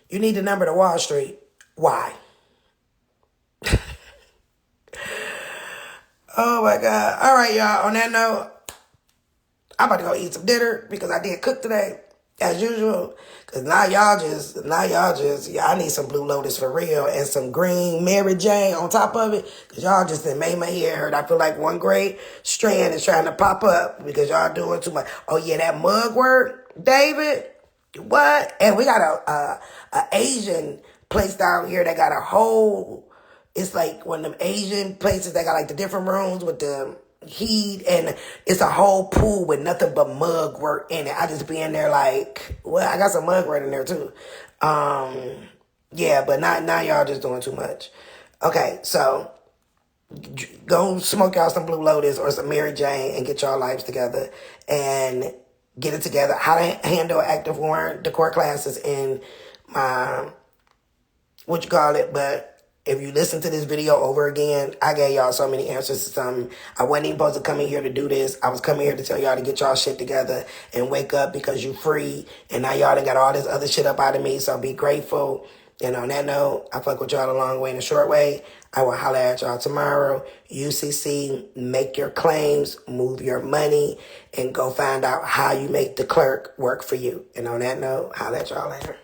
You need the number to Wall Street. Why? Oh my God. All right, y'all. On that note, I'm about to go eat some dinner because I did cook today, as usual. Because now y'all I need some Blue Lotus for real and some green Mary Jane on top of it. Because y'all just done made my hair hurt. I feel like one gray strand is trying to pop up because y'all doing too much. Oh yeah, that mug work, David. What? And we got a Asian place down here that got a whole, it's like one of them Asian places that got like the different rooms with the heat, and it's a whole pool with nothing but mug work in it. I just be in there like, well, I got some mug work in there too. Yeah, but now y'all just doing too much. Okay, so go smoke y'all some Blue Lotus or some Mary Jane and get y'all lives together and get it together. How to handle active warrant decor classes in my, but if you listen to this video over again, I gave y'all so many answers to something. I wasn't even supposed to come in here to do this. I was coming here to tell y'all to get y'all shit together and wake up because you free. And now y'all done got all this other shit up out of me. So be grateful. And on that note, I fuck with y'all a long way and a short way. I will holler at y'all tomorrow. UCC, make your claims, move your money, and go find out how you make the clerk work for you. And on that note, holler at y'all later.